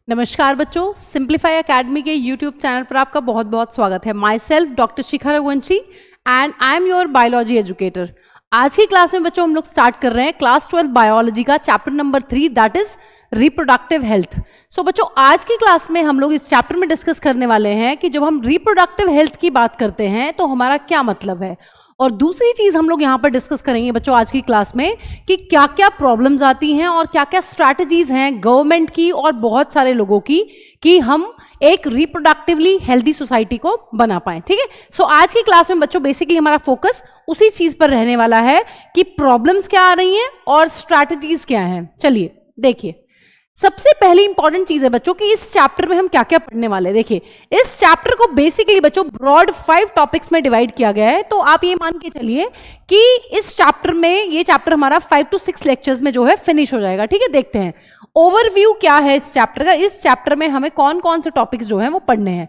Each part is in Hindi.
नमस्कार बच्चों, सिंप्लीफाई एकेडमी के यूट्यूब चैनल पर आपका बहुत बहुत स्वागत है। My self doctor Shikha Raghuvanshi and I am your biology educator. आज की क्लास में बच्चों हम लोग स्टार्ट कर रहे हैं क्लास 12 बायोलॉजी का chapter number 3 that is reproductive health. So बच्चों आज की क्लास में हम लोग इस चैप्टर में डिस्कस करने वाले हैं कि जब हम रिप्रोडक्टिव हेल्थ की बात करते हैं तो हमारा क्या मतलब है, और दूसरी चीज हम लोग यहाँ पर डिस्कस करेंगे बच्चों आज की क्लास में कि क्या क्या प्रॉब्लम्स आती हैं और क्या क्या स्ट्रैटेजीज हैं गवर्नमेंट की और बहुत सारे लोगों की कि हम एक रिप्रोडक्टिवली हेल्दी सोसाइटी को बना पाएं। ठीक है, सो आज की क्लास में बच्चों बेसिकली हमारा फोकस उसी चीज पर रहने वाला है कि प्रॉब्लम्स क्या आ रही हैं और स्ट्रैटेजीज क्या हैं। चलिए देखिए, सबसे पहली इंपॉर्टेंट चीज है बच्चों कि इस चैप्टर में हम क्या क्या पढ़ने वाले हैं। देखिए, इस चैप्टर को बेसिकली बच्चों ब्रॉड 5 टॉपिक्स में डिवाइड किया गया है, तो आप ये मान के चलिए कि इस चैप्टर में ये चैप्टर हमारा 5 to 6 लेक्चर्स में जो है फिनिश हो जाएगा। ठीक है, देखते हैं ओवरव्यू क्या है इस चैप्टर का। इस चैप्टर में हमें कौन कौन से टॉपिक्स जो है वो पढ़ने हैं।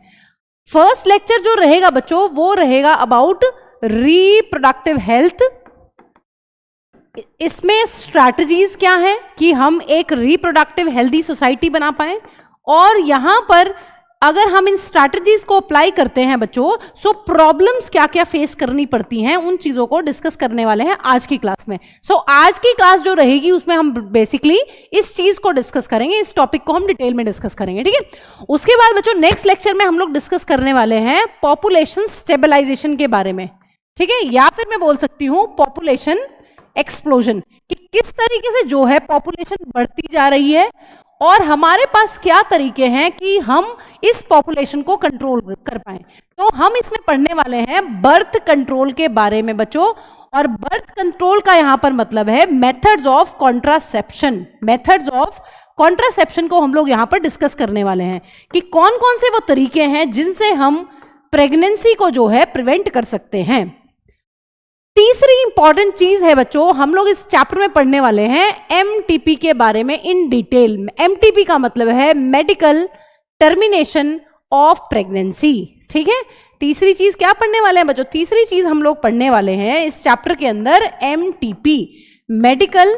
फर्स्ट लेक्चर जो रहेगा बच्चों वो रहेगा अबाउट रिप्रोडक्टिव हेल्थ। इसमें स्ट्रैटेजीज क्या है कि हम एक रिप्रोडक्टिव हेल्दी सोसाइटी बना पाए, और यहां पर अगर हम इन स्ट्रैटेजीज को अप्लाई करते हैं बच्चों सो प्रॉब्लम्स क्या क्या फेस करनी पड़ती हैं उन चीजों को डिस्कस करने वाले हैं आज की क्लास में। सो आज की क्लास जो रहेगी उसमें हम बेसिकली इस चीज को डिस्कस करेंगे, इस टॉपिक को हम डिटेल में डिस्कस करेंगे। ठीक है, उसके बाद बच्चों नेक्स्ट लेक्चर में हम लोग डिस्कस करने वाले हैं पॉपुलेशन स्टेबलाइजेशन के बारे में। ठीक है, या फिर मैं बोल सकती हूं पॉपुलेशन एक्सप्लोजन, कि किस तरीके से जो है पॉपुलेशन बढ़ती जा रही है और हमारे पास क्या तरीके हैं कि हम इस पॉपुलेशन को कंट्रोल कर पाए। तो हम इसमें पढ़ने वाले हैं बर्थ कंट्रोल के बारे में बच्चों, और बर्थ कंट्रोल का यहां पर मतलब है methods of contraception. Methods of contraception को हम लोग यहां पर डिस्कस करने वाले हैं कि कौन कौन से वो तरीके हैं जिनसे हम प्रेगनेंसी को जो है प्रिवेंट कर सकते हैं। तीसरी इंपॉर्टेंट चीज है बच्चों, हम लोग इस चैप्टर में पढ़ने वाले हैं एमटीपी के बारे में इन डिटेल। एमटीपी का मतलब है मेडिकल टर्मिनेशन ऑफ प्रेगनेंसी। ठीक है, तीसरी चीज क्या पढ़ने वाले हैं बच्चों? तीसरी चीज हम लोग पढ़ने वाले हैं इस चैप्टर के अंदर MTP, medical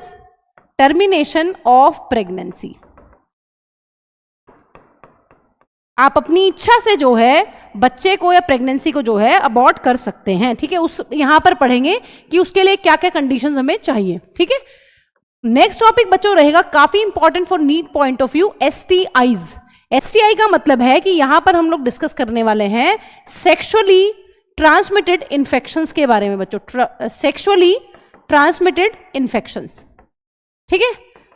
termination of pregnancy. आप अपनी इच्छा से जो है बच्चे को या प्रेगनेंसी को जो है अबॉर्ट कर सकते हैं। ठीक है, उस यहां पर पढ़ेंगे कि उसके लिए क्या क्या कंडीशंस हमें चाहिए। ठीक है, नेक्स्ट टॉपिक बच्चों रहेगा काफी important for NEET point of view, STIs. STI का मतलब है कि यहां पर हम लोग डिस्कस करने वाले हैं सेक्सुअली ट्रांसमिटेड इंफेक्शंस के बारे में बच्चों, सेक्सुअली ट्रांसमिटेड इंफेक्शंस। ठीक है,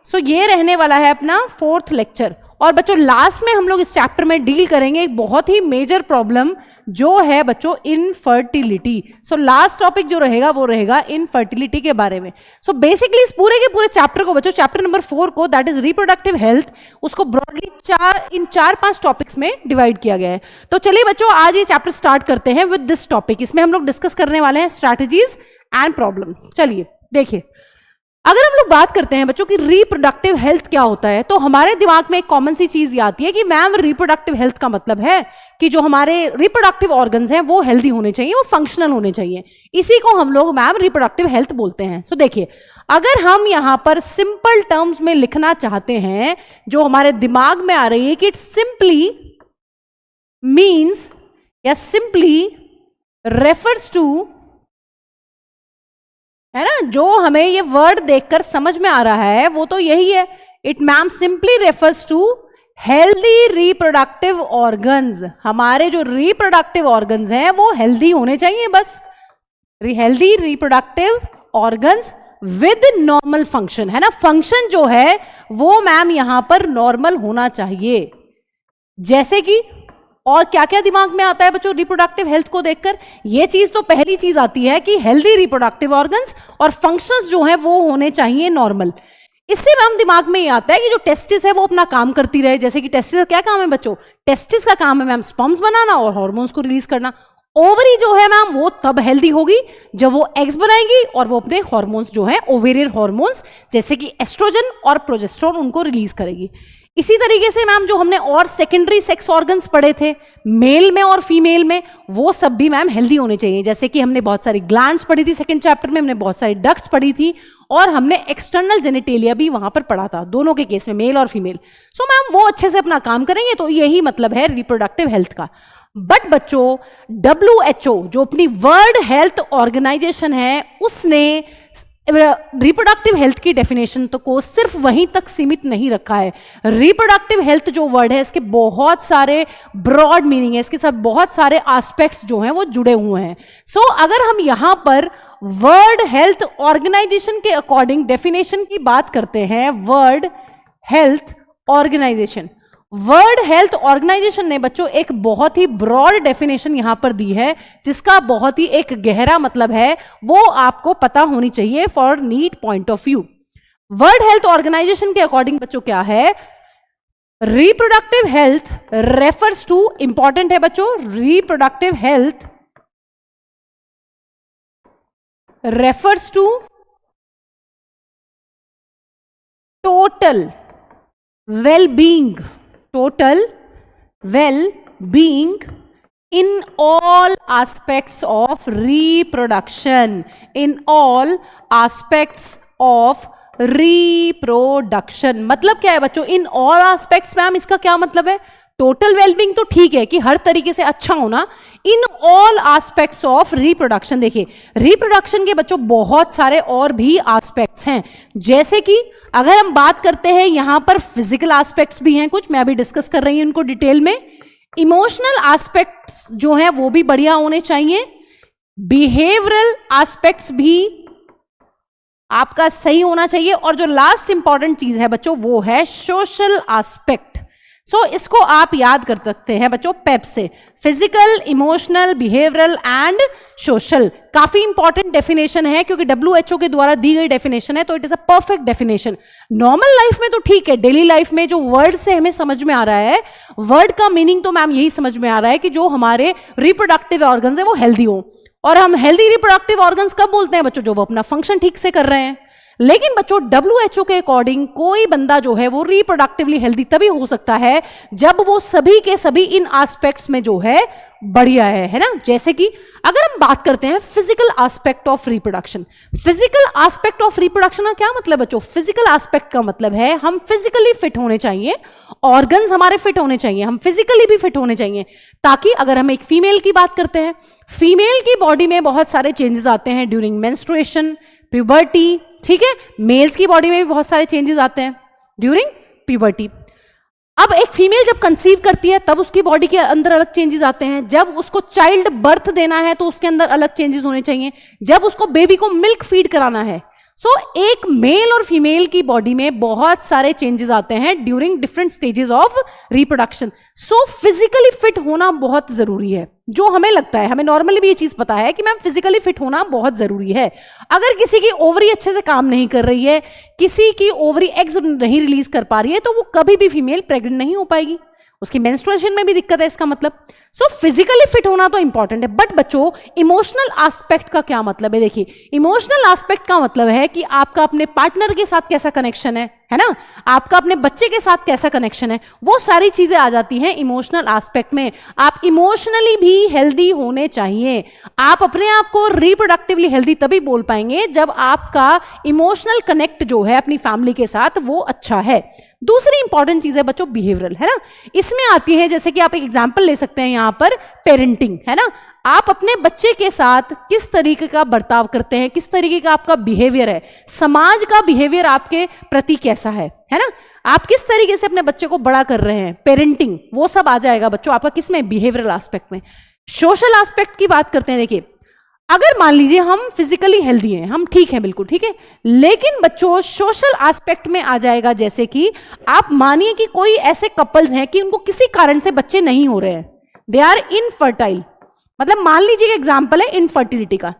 सो ये रहने वाला है अपना 4th लेक्चर। और बच्चों लास्ट में हम लोग इस चैप्टर में डील करेंगे एक बहुत ही मेजर प्रॉब्लम जो है बच्चों इनफर्टिलिटी। सो लास्ट टॉपिक जो रहेगा वो रहेगा इनफर्टिलिटी के बारे में। सो बेसिकली इस पूरे के पूरे चैप्टर को बच्चों, चैप्टर नंबर 4 को दैट इज रिप्रोडक्टिव हेल्थ, उसको ब्रॉडली 4-5 टॉपिक्स में डिवाइड किया गया है। तो चलिए बच्चों आज ये चैप्टर स्टार्ट करते हैं विद दिस टॉपिक। इसमें हम लोग डिस्कस करने वाले हैं स्ट्रैटेजीज एंड प्रॉब्लम्स। चलिए देखिए, अगर हम लोग बात करते हैं बच्चों की रिप्रोडक्टिव हेल्थ क्या होता है तो हमारे दिमाग में एक कॉमन सी चीज ये आती है कि मैम रिप्रोडक्टिव हेल्थ का मतलब है कि जो हमारे रिप्रोडक्टिव ऑर्गन्स हैं वो हेल्दी होने चाहिए, वो फंक्शनल होने चाहिए। इसी को हम लोग मैम रिप्रोडक्टिव हेल्थ बोलते हैं। सो देखिए, अगर हम यहां पर सिंपल टर्म्स में लिखना चाहते हैं जो हमारे दिमाग में आ रही है कि इट सिंपली मीन्स या सिंपली रेफर्स टू, है ना, जो हमें ये वर्ड देखकर समझ में आ रहा है वो तो यही है, it ma'am simply refers to healthy reproductive organs. हमारे जो रिप्रोडक्टिव ऑर्गन्स हैं वो हेल्दी होने चाहिए, बस healthy reproductive organs with normal function, है ना। फंक्शन जो है वो मैम यहां पर नॉर्मल होना चाहिए। जैसे कि और क्या क्या दिमाग में आता है बच्चों रिप्रोडक्टिव हेल्थ को देखकर? ये चीज तो पहली चीज आती है कि हेल्दी रिप्रोडक्टिव ऑर्गन्स और फंक्शंस जो हैं वो होने चाहिए नॉर्मल। इससे मैम दिमाग में ये आता है कि जो टेस्टिस है वो अपना काम करती रहे। जैसे कि टेस्टिस का क्या काम है बच्चों? टेस्टिस का काम है मैम स्पर्म्स बनाना और हार्मोन्स को रिलीज करना। ओवरी जो है मैम वो तब हेल्दी होगी जब वो एग्स बनाएगी और वो अपने हार्मोन्स जो है ओवेरियन हार्मोन्स जैसे कि एस्ट्रोजन और प्रोजेस्टेरोन उनको रिलीज करेगी। इसी तरीके से मैम जो हमने और सेकेंडरी सेक्स ऑर्गन्स पढ़े थे मेल में और फीमेल में, वो सब भी मैम हेल्दी होने चाहिए। जैसे कि हमने बहुत सारी ग्लैंड्स पढ़ी थी सेकंड चैप्टर में, हमने बहुत सारी डक्ट्स पढ़ी थी, और हमने एक्सटर्नल जेनिटेलिया भी वहां पर पढ़ा था, दोनों के केस में, मेल और फीमेल। सो मैम वो अच्छे से अपना काम करेंगे, तो यही मतलब है रिप्रोडक्टिव हेल्थ का। बट बच्चों, WHO जो अपनी वर्ल्ड हेल्थ ऑर्गेनाइजेशन है, उसने रिप्रोडक्टिव हेल्थ की डेफिनेशन तो को सिर्फ वहीं तक सीमित नहीं रखा है। रिप्रोडक्टिव हेल्थ जो वर्ड है, इसके बहुत सारे ब्रॉड मीनिंग है, इसके साथ बहुत सारे एस्पेक्ट्स जो हैं वो जुड़े हुए हैं। सो अगर हम यहां पर वर्ल्ड हेल्थ ऑर्गेनाइजेशन के अकॉर्डिंग डेफिनेशन की बात करते हैं, World Health Organization, World Health Organization ने बच्चों एक बहुत ही ब्रॉड डेफिनेशन यहां पर दी है, जिसका बहुत ही एक गहरा मतलब है, वो आपको पता होनी चाहिए for NEET point of view. World Health Organization के अकॉर्डिंग बच्चों क्या है, reproductive health refers to, important है बच्चों, reproductive health refers to total well-being, total well-being in all aspects of reproduction, in all aspects of reproduction। मतलब क्या है बच्चों, इन ऑल एस्पेक्ट्स मैम, इसका क्या मतलब है, टोटल वेलबींग तो ठीक है कि हर तरीके से अच्छा होना, in all aspects of reproduction. देखिए रिप्रोडक्शन के बच्चों बहुत सारे और भी एस्पेक्ट्स हैं, जैसे कि अगर हम बात करते हैं यहां पर फिजिकल एस्पेक्ट्स भी हैं कुछ, मैं अभी डिस्कस कर रही हूं उनको डिटेल में। इमोशनल एस्पेक्ट्स जो हैं वो भी बढ़िया होने चाहिए, बिहेवियरल एस्पेक्ट्स भी आपका सही होना चाहिए, और जो लास्ट इंपॉर्टेंट चीज है बच्चों वो है सोशल एस्पेक्ट। सो इसको आप याद कर सकते हैं बच्चों पेप से, physical, emotional, behavioural and social. काफी इंपॉर्टेंट डेफिनेशन है क्योंकि WHO के द्वारा दी गई डेफिनेशन है, तो it is a perfect definition. Normal life में तो ठीक है, डेली लाइफ में जो वर्ड से हमें समझ में आ रहा है, वर्ड का मीनिंग तो मैम यही समझ में आ रहा है कि जो हमारे रिप्रोडक्टिव ऑर्गन्स है वो हेल्दी हो। और हम हेल्दी रिप्रोडक्टिव ऑर्गन्स कब बोलते हैं बच्चों, जो वो अपना फंक्शन ठीक से कर रहे हैं। लेकिन बच्चों WHO के अकॉर्डिंग कोई बंदा जो है वो रिप्रोडक्टिवली हेल्दी तभी हो सकता है जब वो सभी के सभी इन एस्पेक्ट्स में जो है बढ़िया है ना। जैसे कि अगर हम बात करते हैं physical aspect of reproduction, physical aspect of reproduction का क्या मतलब बच्चों, फिजिकल एस्पेक्ट का मतलब है हम फिजिकली फिट होने चाहिए, ऑर्गन्स हमारे फिट होने चाहिए, हम फिजिकली भी फिट होने चाहिए, ताकि अगर हम एक फीमेल की बात करते हैं, फीमेल की बॉडी में बहुत सारे चेंजेस आते हैं ड्यूरिंग मेंस्ट्रुएशन, प्यूबर्टी, ठीक है। मेल्स की बॉडी में भी बहुत सारे चेंजेस आते हैं ड्यूरिंग प्यूबर्टी। अब एक फीमेल जब कंसीव करती है तब उसकी बॉडी के अंदर अलग चेंजेस आते हैं, जब उसको चाइल्ड बर्थ देना है तो उसके अंदर अलग चेंजेस होने चाहिए, जब उसको बेबी को मिल्क फीड कराना है। सो एक मेल और फीमेल की बॉडी में बहुत सारे चेंजेस आते हैं during different stages of reproduction. So physically fit होना बहुत जरूरी है, जो हमें लगता है, हमें नॉर्मली भी ये चीज पता है कि मैम फिजिकली फिट होना बहुत जरूरी है। अगर किसी की ओवरी अच्छे से काम नहीं कर रही है, किसी की ओवरी एग्स नहीं रिलीज कर पा रही है, तो वो कभी भी फीमेल प्रेग्नेंट नहीं हो पाएगी, उसकी मेंस्ट्रुएशन में भी दिक्कत है इसका मतलब। सो फिजिकली फिट होना तो इंपॉर्टेंट है, बट बच्चों इमोशनल एस्पेक्ट का क्या मतलब है। देखिए इमोशनल एस्पेक्ट का मतलब है कि आपका अपने पार्टनर के साथ कैसा कनेक्शन है ना, आपका अपने बच्चे के साथ कैसा कनेक्शन है, वो सारी चीजें आ जाती हैं इमोशनल एस्पेक्ट में। आप इमोशनली भी हेल्दी होने चाहिए। आप अपने आप को रिप्रोडक्टिवली हेल्दी तभी बोल पाएंगे जब आपका इमोशनल कनेक्ट जो है अपनी फैमिली के साथ वो अच्छा है। दूसरी इंपॉर्टेंट चीज है बच्चों बिहेवियरल, है ना। इसमें आती है, जैसे कि आप एक एग्जांपल ले सकते हैं यहां पर, पेरेंटिंग, है ना। आप अपने बच्चे के साथ किस तरीके का बर्ताव करते हैं, किस तरीके का आपका बिहेवियर है, समाज का बिहेवियर आपके प्रति कैसा है ना। आप किस तरीके से अपने बच्चे को बड़ा कर रहे हैं, पेरेंटिंग, वो सब आ जाएगा बच्चों आपका किसमें, बिहेवियरल एस्पेक्ट में। सोशल एस्पेक्ट की बात करते हैं। देखिए अगर मान लीजिए हम फिजिकली हेल्दी हैं, हम ठीक हैं, बिल्कुल ठीक है, लेकिन बच्चों सोशल एस्पेक्ट में आ जाएगा, जैसे कि आप मानिए कि कोई ऐसे कपल्स हैं कि उनको किसी कारण से बच्चे नहीं हो रहे हैं, दे आर इनफर्टाइल, मतलब मान लीजिए एग्जाम्पल है इनफर्टिलिटी का।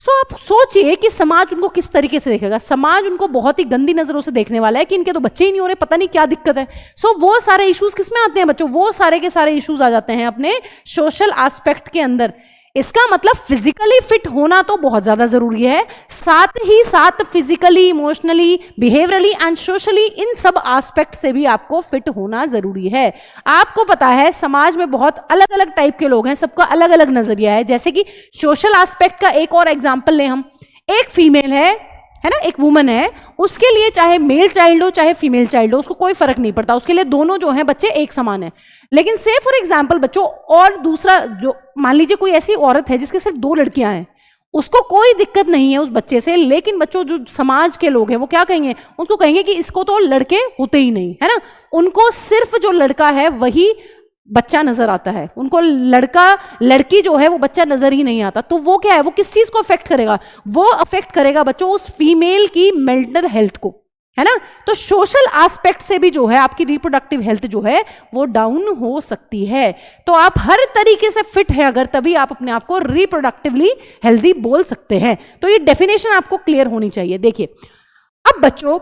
सो आप सोचिए कि समाज उनको किस तरीके से देखेगा। समाज उनको बहुत ही गंदी नजरों से देखने वाला है कि इनके तो बच्चे ही नहीं हो रहे, पता नहीं क्या दिक्कत है। सो वो सारे इश्यूज किस में आते हैं बच्चों, वो सारे के सारे इश्यूज आ जाते हैं अपने सोशल एस्पेक्ट के अंदर। इसका मतलब फिजिकली फिट होना तो बहुत ज्यादा जरूरी है, साथ ही साथ physically, emotionally, behaviourally and socially, इन सब एस्पेक्ट से भी आपको फिट होना जरूरी है। आपको पता है समाज में बहुत अलग अलग टाइप के लोग हैं, सबका अलग अलग नजरिया है। जैसे कि सोशल एस्पेक्ट का एक और एग्जाम्पल लें हम, एक फीमेल है ना, एक वुमन है, उसके लिए चाहे मेल चाइल्ड हो चाहे फीमेल चाइल्ड हो, उसको कोई फर्क नहीं पड़ता, उसके लिए दोनों जो हैं बच्चे एक समान है। लेकिन से फॉर एग्जांपल बच्चों, और दूसरा जो मान लीजिए कोई ऐसी औरत है जिसके सिर्फ 2 लड़कियां हैं, उसको कोई दिक्कत नहीं है उस बच्चे से, लेकिन बच्चों जो समाज के लोग हैं वो क्या कहेंगे, उनको कहेंगे कि इसको तो लड़के होते ही नहीं, है ना, उनको सिर्फ जो लड़का है वही बच्चा नजर आता है, उनको लड़का लड़की जो है वो बच्चा नजर ही नहीं आता। तो वो क्या है, वो किस चीज को अफेक्ट करेगा, वो अफेक्ट करेगा बच्चों उस फीमेल की मेंटल हेल्थ को, है ना। तो सोशल एस्पेक्ट से भी जो है आपकी रिप्रोडक्टिव हेल्थ जो है वो डाउन हो सकती है। तो आप हर तरीके से फिट है अगर, तभी आप अपने आप को रिप्रोडक्टिवली हेल्दी बोल सकते हैं। तो ये डेफिनेशन आपको क्लियर होनी चाहिए। देखिए अब बच्चों,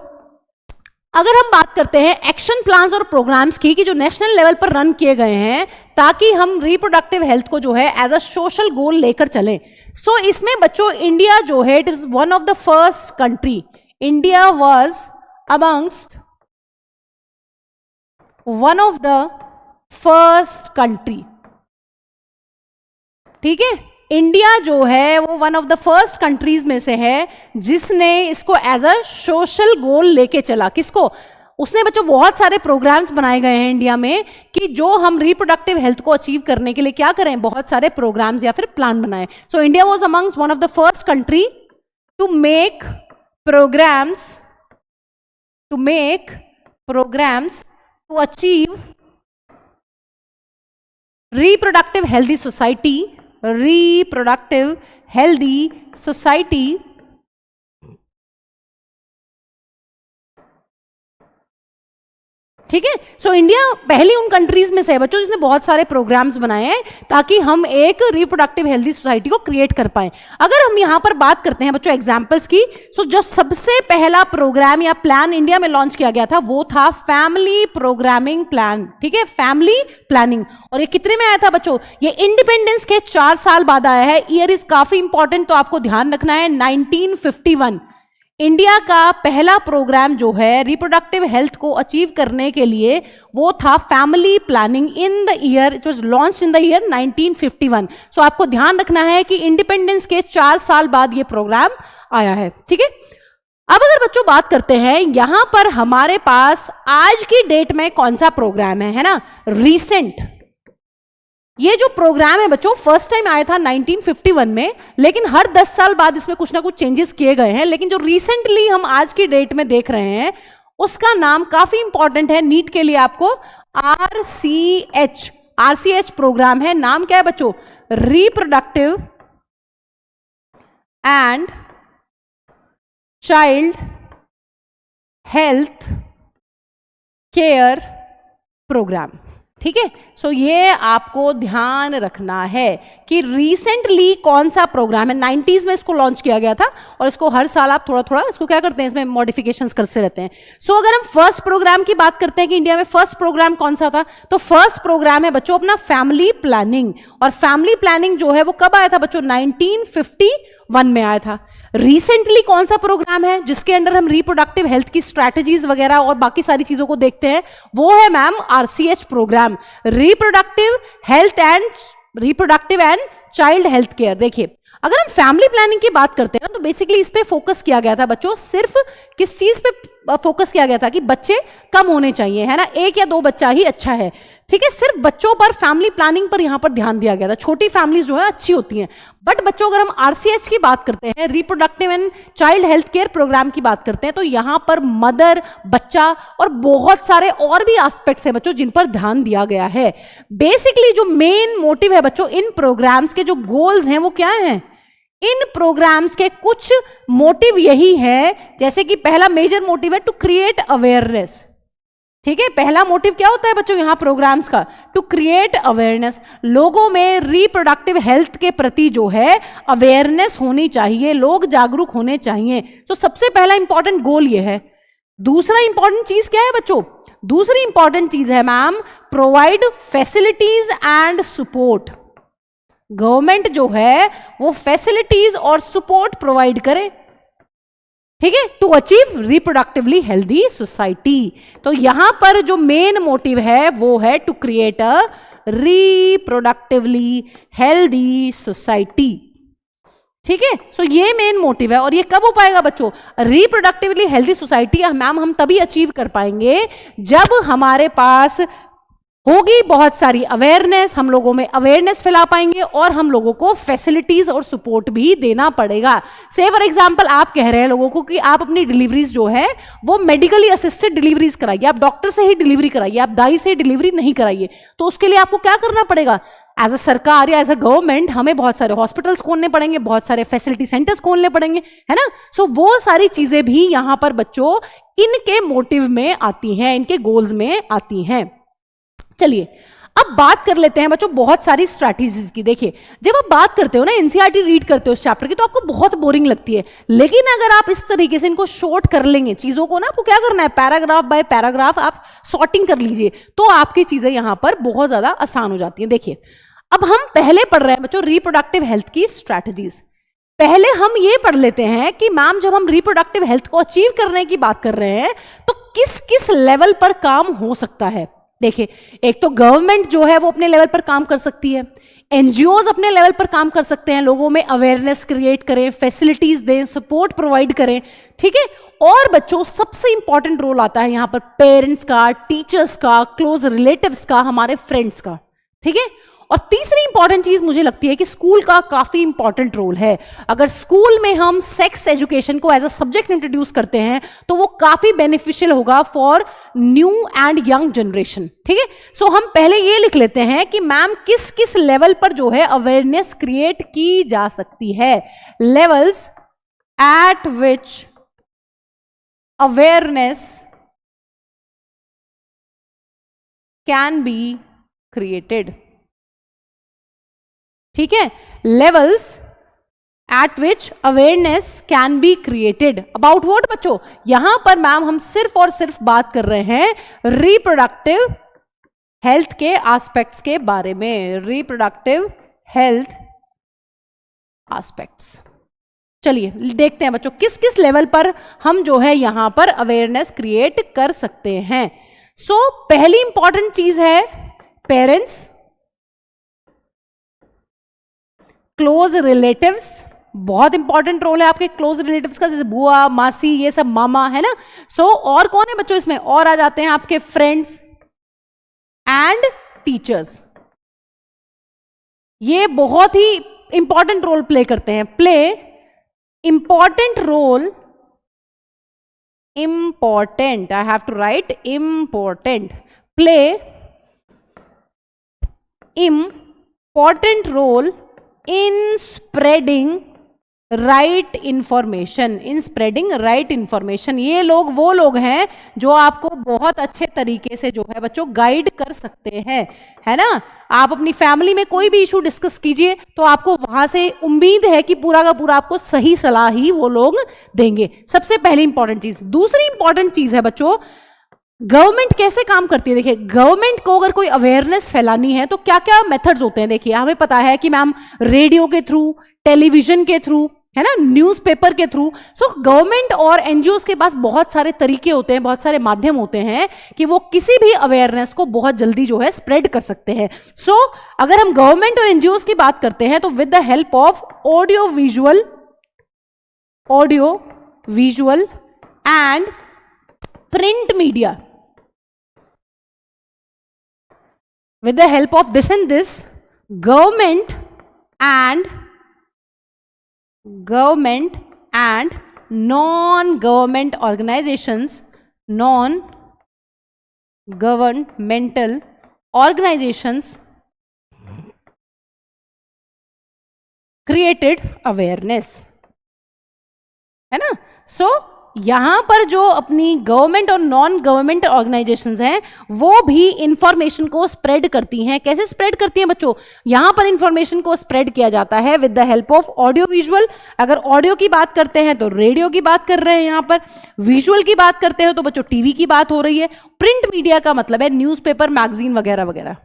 अगर हम बात करते हैं एक्शन प्लान्स और प्रोग्राम्स की, कि जो नेशनल लेवल पर रन किए गए हैं ताकि हम रिप्रोडक्टिव हेल्थ को जो है एज अ सोशल गोल लेकर चलें। सो इसमें बच्चों इंडिया जो है, it is one of the first country, India was amongst one of the first country, ठीक है। इंडिया जो है वो one of the first countries में से है जिसने इसको एज अ सोशल गोल लेके चला। किसको? उसने बच्चों बहुत सारे प्रोग्राम्स बनाए गए हैं इंडिया में कि जो हम रिप्रोडक्टिव हेल्थ को अचीव करने के लिए क्या करें, बहुत सारे प्रोग्राम्स या फिर प्लान बनाए। So India was amongst one of the first country to make programmes to achieve reproductive healthy society ठीक है। सो इंडिया पहली उन कंट्रीज में से है बच्चों जिसने बहुत सारे प्रोग्राम्स बनाए हैं ताकि हम एक रिप्रोडक्टिव हेल्दी सोसाइटी को क्रिएट कर पाए। अगर हम यहां पर बात करते हैं बच्चों एग्जांपल्स की, सो जो सबसे पहला प्रोग्राम या प्लान इंडिया में लॉन्च किया गया था वो था फैमिली प्रोग्रामिंग प्लान, ठीक है, फैमिली प्लानिंग। और ये कितने में आया था बच्चों? ये इंडिपेंडेंस के 4 साल बाद आया है। ईयर इज काफी इंपॉर्टेंट, तो आपको ध्यान रखना है 1951 इंडिया का पहला प्रोग्राम जो है रिप्रोडक्टिव हेल्थ को अचीव करने के लिए वो था family planning in the year, it was launched in the year 1951। सो आपको ध्यान रखना है कि इंडिपेंडेंस के 4 साल बाद ये प्रोग्राम आया है, ठीक है। अब अगर बच्चों बात करते हैं यहां पर हमारे पास आज की डेट में कौन सा प्रोग्राम है ना, रीसेंट। ये जो प्रोग्राम है बच्चों फर्स्ट टाइम आया था 1951 में, लेकिन हर 10 साल बाद इसमें कुछ ना कुछ चेंजेस किए गए हैं। लेकिन जो रिसेंटली हम आज की डेट में देख रहे हैं उसका नाम काफी इंपॉर्टेंट है नीट के लिए, आपको आरसीएच प्रोग्राम है। नाम क्या है बच्चों? Reproductive and child health care programme, ठीक है। सो ये आपको ध्यान रखना है कि रिसेंटली कौन सा प्रोग्राम है। 90s में इसको लॉन्च किया गया था और इसको हर साल आप थोड़ा थोड़ा इसको क्या करते हैं, इसमें मॉडिफिकेशंस करते रहते हैं। सो अगर हम फर्स्ट प्रोग्राम की बात करते हैं कि इंडिया में फर्स्ट प्रोग्राम कौन सा था, तो फर्स्ट प्रोग्राम है बच्चों अपना फैमिली प्लानिंग। और फैमिली प्लानिंग जो है वो कब आया था बच्चों? 1951 में आया था। रिसेंटली कौन सा प्रोग्राम है जिसके अंडर हम रिप्रोडक्टिव हेल्थ की स्ट्रैटेजीज वगैरह और बाकी सारी चीजों को देखते हैं? वो है ma'am RCH programme, reproductive and child health care. देखिए अगर हम फैमिली प्लानिंग की बात करते हैं ना, तो बेसिकली इस पे फोकस किया गया था बच्चों, सिर्फ किस चीज पे फोकस किया गया था कि बच्चे कम होने चाहिए, है ना, 1 या 2 बच्चा ही अच्छा है, ठीक है। सिर्फ बच्चों पर फैमिली प्लानिंग पर यहां पर ध्यान दिया गया था। छोटी फैमिलीज जो है अच्छी होती हैं, बट बच्चों अगर हम आरसीएच की बात करते हैं, reproductive and child health care programme की बात करते हैं, तो यहां पर मदर, बच्चा और बहुत सारे और भी एस्पेक्ट्स है बच्चों जिन पर ध्यान दिया गया है। बेसिकली जो मेन मोटिव है बच्चों इन प्रोग्राम्स के, जो गोल्स हैं वो क्या हैं? इन प्रोग्राम्स के कुछ मोटिव यही है, जैसे कि पहला मेजर मोटिव है टू क्रिएट अवेयरनेस, ठीक है। पहला मोटिव क्या होता है बच्चों यहां प्रोग्राम्स का? To create awareness. लोगों में रिप्रोडक्टिव हेल्थ के प्रति जो है अवेयरनेस होनी चाहिए, लोग जागरूक होने चाहिए। तो सबसे पहला इंपॉर्टेंट गोल ये है। दूसरा इंपॉर्टेंट चीज क्या है बच्चों? दूसरी इंपॉर्टेंट चीज है ma'am provide facilities and support. Government जो है वो फैसिलिटीज और सपोर्ट प्रोवाइड करे, ठीक है, to achieve reproductively healthy society. तो यहां पर जो मेन मोटिव है वो है to create a reproductively healthy society, ठीक है। सो ये मेन मोटिव है। और ये कब हो पाएगा बच्चों? रिप्रोडक्टिवली हेल्दी सोसाइटी मैम हम तभी अचीव कर पाएंगे जब हमारे पास होगी बहुत सारी अवेयरनेस, हम लोगों में अवेयरनेस फैला पाएंगे और हम लोगों को फैसिलिटीज और सपोर्ट भी देना पड़ेगा। से फॉर एग्जांपल आप कह रहे हैं लोगों को कि आप अपनी डिलीवरीज जो है वो मेडिकली असिस्टेड डिलीवरीज कराइए, आप डॉक्टर से ही डिलीवरी कराइए, आप दाई से डिलीवरी नहीं कराइए। तो उसके लिए आपको क्या करना पड़ेगा? एज अ सरकार या एज अ गवर्नमेंट हमें बहुत सारे हॉस्पिटल्स खोलने पड़ेंगे, बहुत सारे फैसिलिटी सेंटर्स खोलने पड़ेंगे, है ना। सो वो सारी चीजें भी यहां पर बच्चों इनके मोटिव में आती हैं, इनके गोल्स में आती हैं। चलिए अब बात कर लेते हैं बच्चों बहुत सारी स्ट्रैटेजीज की। देखिए जब आप बात करते हो ना, एनसीईआरटी रीड करते हो इस चैप्टर की, तो आपको बहुत बोरिंग लगती है, लेकिन अगर आप इस तरीके से इनको शॉर्ट कर लेंगे चीजों को ना, आपको क्या करना है, पैराग्राफ बाय पैराग्राफ आप सॉर्टिंग कर लीजिए, तो आपकी चीजें यहां पर बहुत ज्यादा आसान हो जाती हैं। देखिए अब हम पहले पढ़ रहे हैं बच्चों रिप्रोडक्टिव हेल्थ की स्ट्रैटेजीज। पहले हम ये पढ़ लेते हैं कि मैम जब हम रिप्रोडक्टिव हेल्थ को अचीव करने की बात कर रहे हैं तो किस किस लेवल पर काम हो सकता है। देखिए एक तो गवर्नमेंट जो है वो अपने लेवल पर काम कर सकती है, एनजीओज अपने लेवल पर काम कर सकते हैं, लोगों में अवेयरनेस क्रिएट करें, फैसिलिटीज दें, सपोर्ट प्रोवाइड करें, ठीक है। और बच्चों सबसे इंपॉर्टेंट रोल आता है यहां पर पेरेंट्स का, टीचर्स का, क्लोज रिलेटिव्स का, हमारे फ्रेंड्स का, ठीक है। और तीसरी इंपॉर्टेंट चीज मुझे लगती है कि स्कूल का काफी इंपॉर्टेंट रोल है। अगर स्कूल में हम सेक्स एजुकेशन को एज अ सब्जेक्ट इंट्रोड्यूस करते हैं तो वो काफी बेनिफिशियल होगा for new and young generation, ठीक है। सो हम पहले ये लिख लेते हैं कि मैम किस किस लेवल पर जो है अवेयरनेस क्रिएट की जा सकती है। Levels at which awareness can be created, ठीक है। Levels at which awareness can be created about what बच्चों? यहां पर मैम हम सिर्फ और सिर्फ बात कर रहे हैं रिप्रोडक्टिव हेल्थ के एस्पेक्ट्स के बारे में, रिप्रोडक्टिव हेल्थ एस्पेक्ट्स। चलिए देखते हैं बच्चों किस किस लेवल पर हम जो है यहां पर अवेयरनेस क्रिएट कर सकते हैं। सो पहली इंपॉर्टेंट चीज है पेरेंट्स, क्लोज रिलेटिव्स, बहुत इंपॉर्टेंट रोल है आपके क्लोज रिलेटिव्स का, जैसे बुआ, मासी, ये सब मामा, है ना। सो और कौन है बच्चों इसमें? और आ जाते हैं आपके फ्रेंड्स एंड टीचर्स। ये बहुत ही इंपॉर्टेंट रोल प्ले करते हैं, play important role, important, I have to write important, play important role in spreading right information, in spreading right information। ये लोग वो लोग हैं जो आपको बहुत अच्छे तरीके से जो है बच्चों गाइड कर सकते हैं, है ना। आप अपनी फैमिली में कोई भी इशू डिस्कस कीजिए तो आपको वहां से उम्मीद है कि पूरा का पूरा आपको सही सलाह ही वो लोग देंगे। सबसे पहली इंपॉर्टेंट चीज। दूसरी इंपॉर्टेंट चीज है बच्चों गवर्नमेंट कैसे काम करती है। देखिए गवर्नमेंट को अगर कोई अवेयरनेस फैलानी है तो क्या क्या मेथड्स होते हैं। देखिए हमें पता है कि मैम रेडियो के थ्रू, टेलीविजन के थ्रू, है ना, न्यूज़पेपर के थ्रू। सो गवर्नमेंट और एनजीओज के पास बहुत सारे तरीके होते हैं, बहुत सारे माध्यम होते हैं कि वो किसी भी अवेयरनेस को बहुत जल्दी जो है स्प्रेड कर सकते हैं। सो अगर हम गवर्नमेंट और एनजीओज की बात करते हैं तो with the help of audio visual and print media, with the help of this and this, government and non-government organizations, non-governmental organizations created awareness, है ना। सो यहां पर जो अपनी गवर्नमेंट और नॉन गवर्नमेंट ऑर्गेनाइजेशंस हैं वो भी इंफॉर्मेशन को स्प्रेड करती हैं। कैसे स्प्रेड करती हैं बच्चों? यहां पर इंफॉर्मेशन को स्प्रेड किया जाता है with the help of audio visual. अगर ऑडियो की बात करते हैं तो रेडियो की बात कर रहे हैं, यहां पर विजुअल की बात करते हैं तो बच्चों टीवी की बात हो रही है, प्रिंट मीडिया का मतलब है न्यूज़पेपर, मैगजीन वगैरह वगैरह।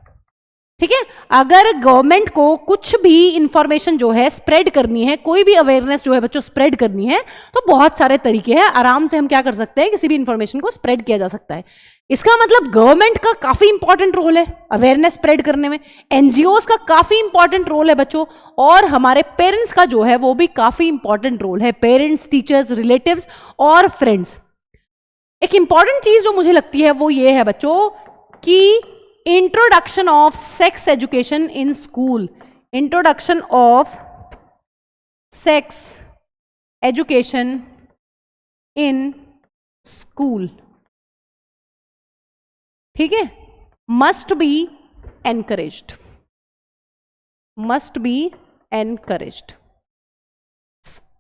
ठीक है। अगर गवर्नमेंट को कुछ भी इंफॉर्मेशन जो है स्प्रेड करनी है, कोई भी अवेयरनेस जो है बच्चों स्प्रेड करनी है, तो बहुत सारे तरीके हैं, आराम से हम क्या कर सकते हैं, किसी भी इंफॉर्मेशन को स्प्रेड किया जा सकता है। इसका मतलब गवर्नमेंट का काफी इंपॉर्टेंट रोल है अवेयरनेस स्प्रेड करने में, एनजीओज का काफी इंपॉर्टेंट रोल है बच्चों, और हमारे पेरेंट्स का जो है वो भी काफी इंपॉर्टेंट रोल है, पेरेंट्स, टीचर्स, रिलेटिव्स और फ्रेंड्स। एक इंपॉर्टेंट चीज जो मुझे लगती है वो ये है बच्चों कि introduction of sex education in school, introduction of sex education in school, ठीक है, must be encouraged, must be encouraged.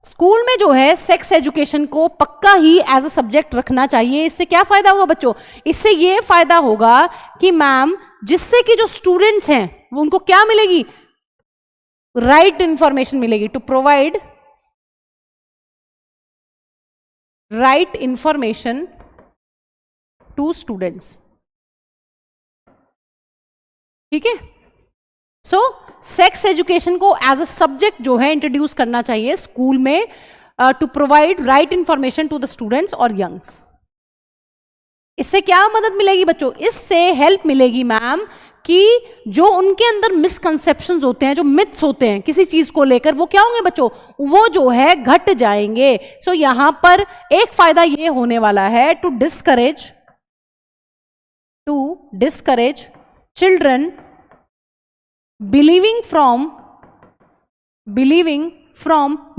School में जो है सेक्स एजुकेशन को पक्का ही एज अ सब्जेक्ट रखना चाहिए। इससे क्या फायदा होगा बच्चों, इससे ये फायदा होगा कि मैम जिससे कि जो स्टूडेंट्स हैं वो उनको क्या मिलेगी, राइट इंफॉर्मेशन मिलेगी, to provide right information to students, ठीक है। सो सेक्स एजुकेशन को एज अ सब्जेक्ट जो है इंट्रोड्यूस करना चाहिए स्कूल में, to provide right information to the students और यंग्स। इससे क्या मदद मिलेगी बच्चों, इससे हेल्प मिलेगी मैम कि जो उनके अंदर मिसकंसेप्शंस होते हैं, जो मिथ्स होते हैं किसी चीज को लेकर, वो क्या होंगे बच्चों, वो जो है घट जाएंगे। सो यहां पर एक फायदा ये होने वाला है, to discourage children believing from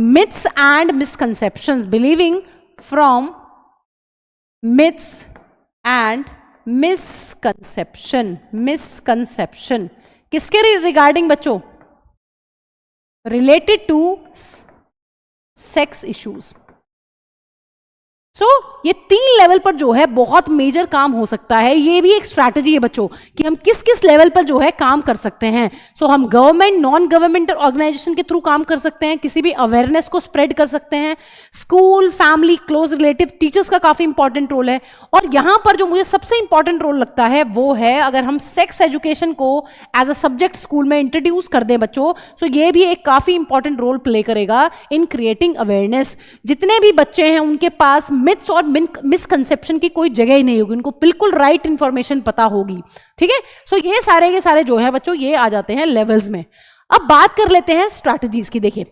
myths and misconceptions, believing from myths and misconception किसके रिगार्डिंग बच्चों, रिलेटेड टू सेक्स इश्यूज। सो ये 3 लेवल पर जो है बहुत मेजर काम हो सकता है। ये भी एक स्ट्रैटेजी है बच्चों कि हम किस किस लेवल पर जो है काम कर सकते हैं। सो हम गवर्नमेंट, नॉन गवर्नमेंटल ऑर्गेनाइजेशन के थ्रू काम कर सकते हैं, किसी भी अवेयरनेस को स्प्रेड कर सकते हैं, school, family, close relative, teachers का काफी इंपॉर्टेंट रोल है। और यहां पर जो मुझे सबसे इंपॉर्टेंट रोल लगता है वो है अगर हम सेक्स एजुकेशन को एज अ सब्जेक्ट स्कूल में इंट्रोड्यूस कर दें बच्चों, सो ये भी एक काफी इंपॉर्टेंट रोल प्ले करेगा इन क्रिएटिंग अवेयरनेस। जितने भी बच्चे हैं उनके पास मिथ्स और मिसकंसेप्शन की कोई जगह ही नहीं होगी, उनको बिल्कुल राइट इंफॉर्मेशन पता होगी, ठीक है। सो ये सारे के सारे जो है बच्चों ये आ जाते हैं लेवल्स में। अब बात कर लेते हैं स्ट्रैटेजीज की। देखिए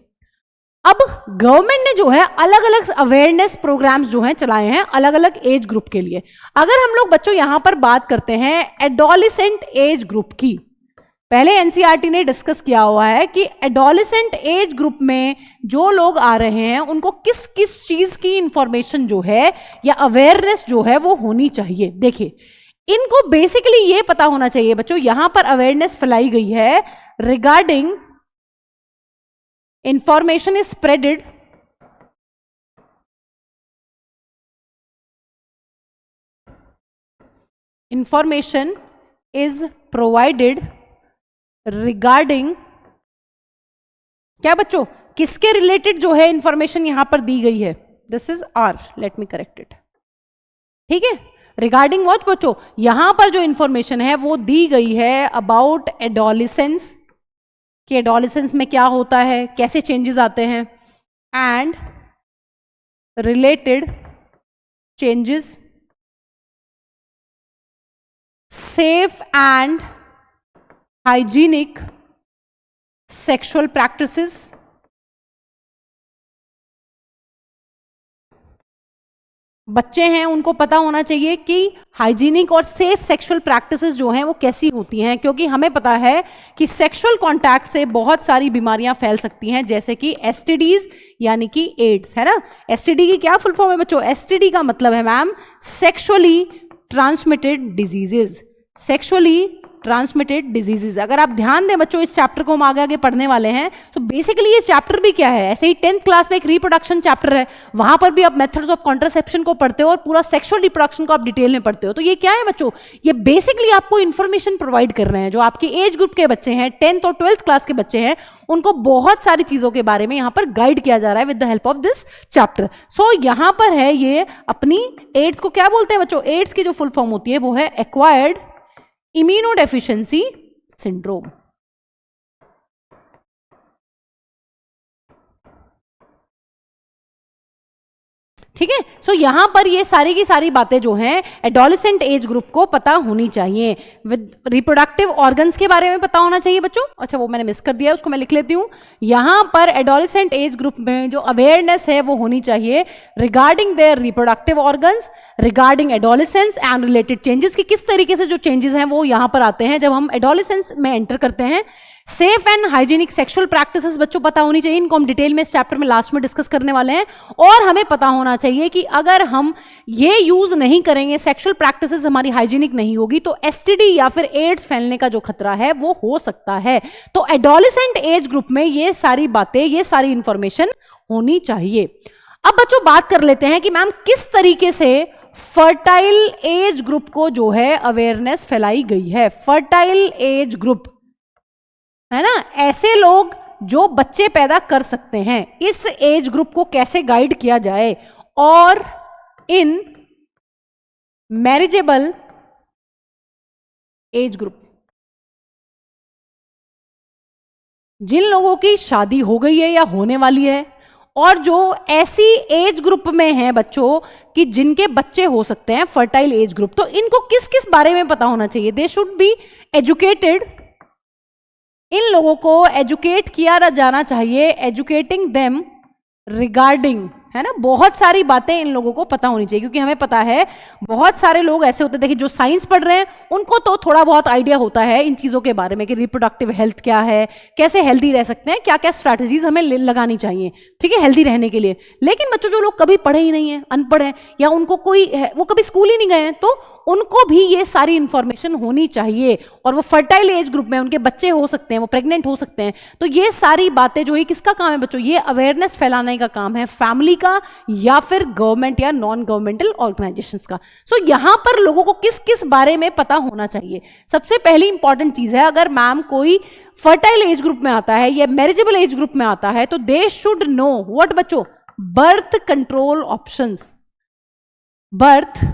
अब गवर्नमेंट ने जो है अलग अलग अवेयरनेस प्रोग्राम्स जो हैं चलाए हैं अलग अलग एज ग्रुप के लिए। अगर हम लोग बच्चों यहां पर बात करते हैं एडोलेसेंट एज ग्रुप की, पहले एनसीईआरटी ने डिस्कस किया हुआ है कि एडोलेसेंट एज ग्रुप में जो लोग आ रहे हैं उनको किस किस चीज की इंफॉर्मेशन जो है या अवेयरनेस जो है वो होनी चाहिए। देखिए इनको बेसिकली ये पता होना चाहिए बच्चों, यहां पर अवेयरनेस फैलाई गई है regarding information is spreaded information is provided regarding क्या बच्चों, किसके रिलेटेड जो है इंफॉर्मेशन यहां पर दी गई है, this is are, let me correct it, ठीक है। रिगार्डिंग वॉट बच्चों, यहां पर जो इंफॉर्मेशन है वो दी गई है अबाउट एडोलेसेंस, कि एडोलेसेंस में क्या होता है, कैसे चेंजेस आते हैं, and related changes, safe and hygienic sexual practices, बच्चे हैं उनको पता होना चाहिए कि हाइजीनिक और सेफ सेक्सुअल प्रैक्टिसेस जो हैं वो कैसी होती हैं, क्योंकि हमें पता है कि सेक्सुअल कांटेक्ट से बहुत सारी बीमारियां फैल सकती हैं, जैसे कि एसटीडीज यानी कि एड्स, है ना। एसटीडी की क्या फुल फॉर्म है बच्चों, एसटीडी का मतलब है ma'am sexually transmitted diseases, sexually transmitted diseases. अगर आप ध्यान दें बच्चों इस चैप्टर को हम आगे आगे पढ़ने वाले हैं, तो बेसिकली ये चैप्टर भी क्या है, ऐसे ही 10th क्लास में एक रिप्रोडक्शन चैप्टर है, वहां पर भी आप मेथड्स ऑफ कॉन्ट्रासेप्शन को पढ़ते हो और पूरा सेक्सुअल रिप्रोडक्शन को आप डिटेल में पढ़ते हो। तो ये क्या है बच्चों, ये बेसिकली आपको इंफॉर्मेशन प्रोवाइड कर रहे हैं, जो आपके एज ग्रुप के बच्चे हैं, 10th और 12th क्लास के बच्चे हैं, उनको बहुत सारी चीजों के बारे में यहां पर गाइड किया जा रहा है with the help of this chapter. So यहां पर है ये अपनी एड्स को क्या बोलते हैं बच्चों, एड्स की जो फुल फॉर्म होती है वो है एक्वायर्ड इम्यूनोडेफिशिएंसी सिंड्रोम। ठीक है, सो यहां पर ये सारी की सारी बातें जो हैं एडोलेसेंट एज ग्रुप को पता होनी चाहिए। विद रिप्रोडक्टिव ऑर्गन्स के बारे में पता होना चाहिए बच्चों। अच्छा, वो मैंने मिस कर दिया, उसको मैं लिख लेती हूं। यहां पर एडोलेसेंट एज ग्रुप में जो अवेयरनेस है वो होनी चाहिए regarding their reproductive organs, regarding adolescence and related changes, कि किस तरीके से जो चेंजेस हैं वो यहां पर आते हैं जब हम एडोलेसेंस में एंटर करते हैं। Safe and hygienic sexual practices बच्चों पता होनी चाहिए, इनको हम डिटेल में इस चैप्टर में लास्ट में डिस्कस करने वाले हैं। और हमें पता होना चाहिए कि अगर हम ये यूज नहीं करेंगे, सेक्सुअल प्रैक्टिसेस हमारी हाइजीनिक नहीं होगी, तो एसटीडी या फिर एड्स फैलने का जो खतरा है वो हो सकता है। तो एडोलेसेंट एज ग्रुप में ये सारी बातें, ये सारी इंफॉर्मेशन होनी चाहिए। अब बच्चों बात कर लेते हैं कि मैम किस तरीके से फर्टाइल एज ग्रुप को जो है अवेयरनेस फैलाई गई है। फर्टाइल एज ग्रुप है ना, ऐसे लोग जो बच्चे पैदा कर सकते हैं, इस एज ग्रुप को कैसे गाइड किया जाए। और इन मैरिजेबल एज ग्रुप, जिन लोगों की शादी हो गई है या होने वाली है, और जो ऐसी एज ग्रुप में है बच्चों कि जिनके बच्चे हो सकते हैं, फर्टाइल एज ग्रुप, तो इनको किस किस बारे में पता होना चाहिए। दे शुड बी एजुकेटेड, इन लोगों को एजुकेट किया जाना चाहिए, एजुकेटिंग देम रिगार्डिंग, है ना, बहुत सारी बातें इन लोगों को पता होनी चाहिए। क्योंकि हमें पता है बहुत सारे लोग ऐसे होते हैं, देखिए जो साइंस पढ़ रहे हैं उनको तो थोड़ा बहुत आइडिया होता है इन चीज़ों के बारे में कि रिप्रोडक्टिव हेल्थ क्या है, कैसे हेल्दी रह सकते हैं, क्या क्या स्ट्रैटेजीज हमें लगानी चाहिए, ठीक है, हेल्दी रहने के लिए। लेकिन बच्चों जो लोग कभी पढ़े ही नहीं है, अनपढ़ है, या उनको वो कभी स्कूल ही नहीं गए हैं, तो उनको भी ये सारी इंफॉर्मेशन होनी चाहिए। और वो फर्टाइल एज ग्रुप में उनके बच्चे हो सकते हैं, वो प्रेग्नेंट हो सकते हैं, तो ये सारी बातें जो है किसका काम है बच्चों, ये अवेयरनेस फैलाने का काम है फैमिली का या फिर गवर्नमेंट या नॉन गवर्नमेंटल ऑर्गेनाइजेशंस का। सो यहां पर लोगों को किस किस बारे में पता होना चाहिए। सबसे पहली इंपॉर्टेंट चीज है, अगर मैम कोई फर्टाइल एज ग्रुप में आता है या मैरिजेबल एज ग्रुप में आता है, तो दे शुड नो व्हाट बच्चों, birth control options, birth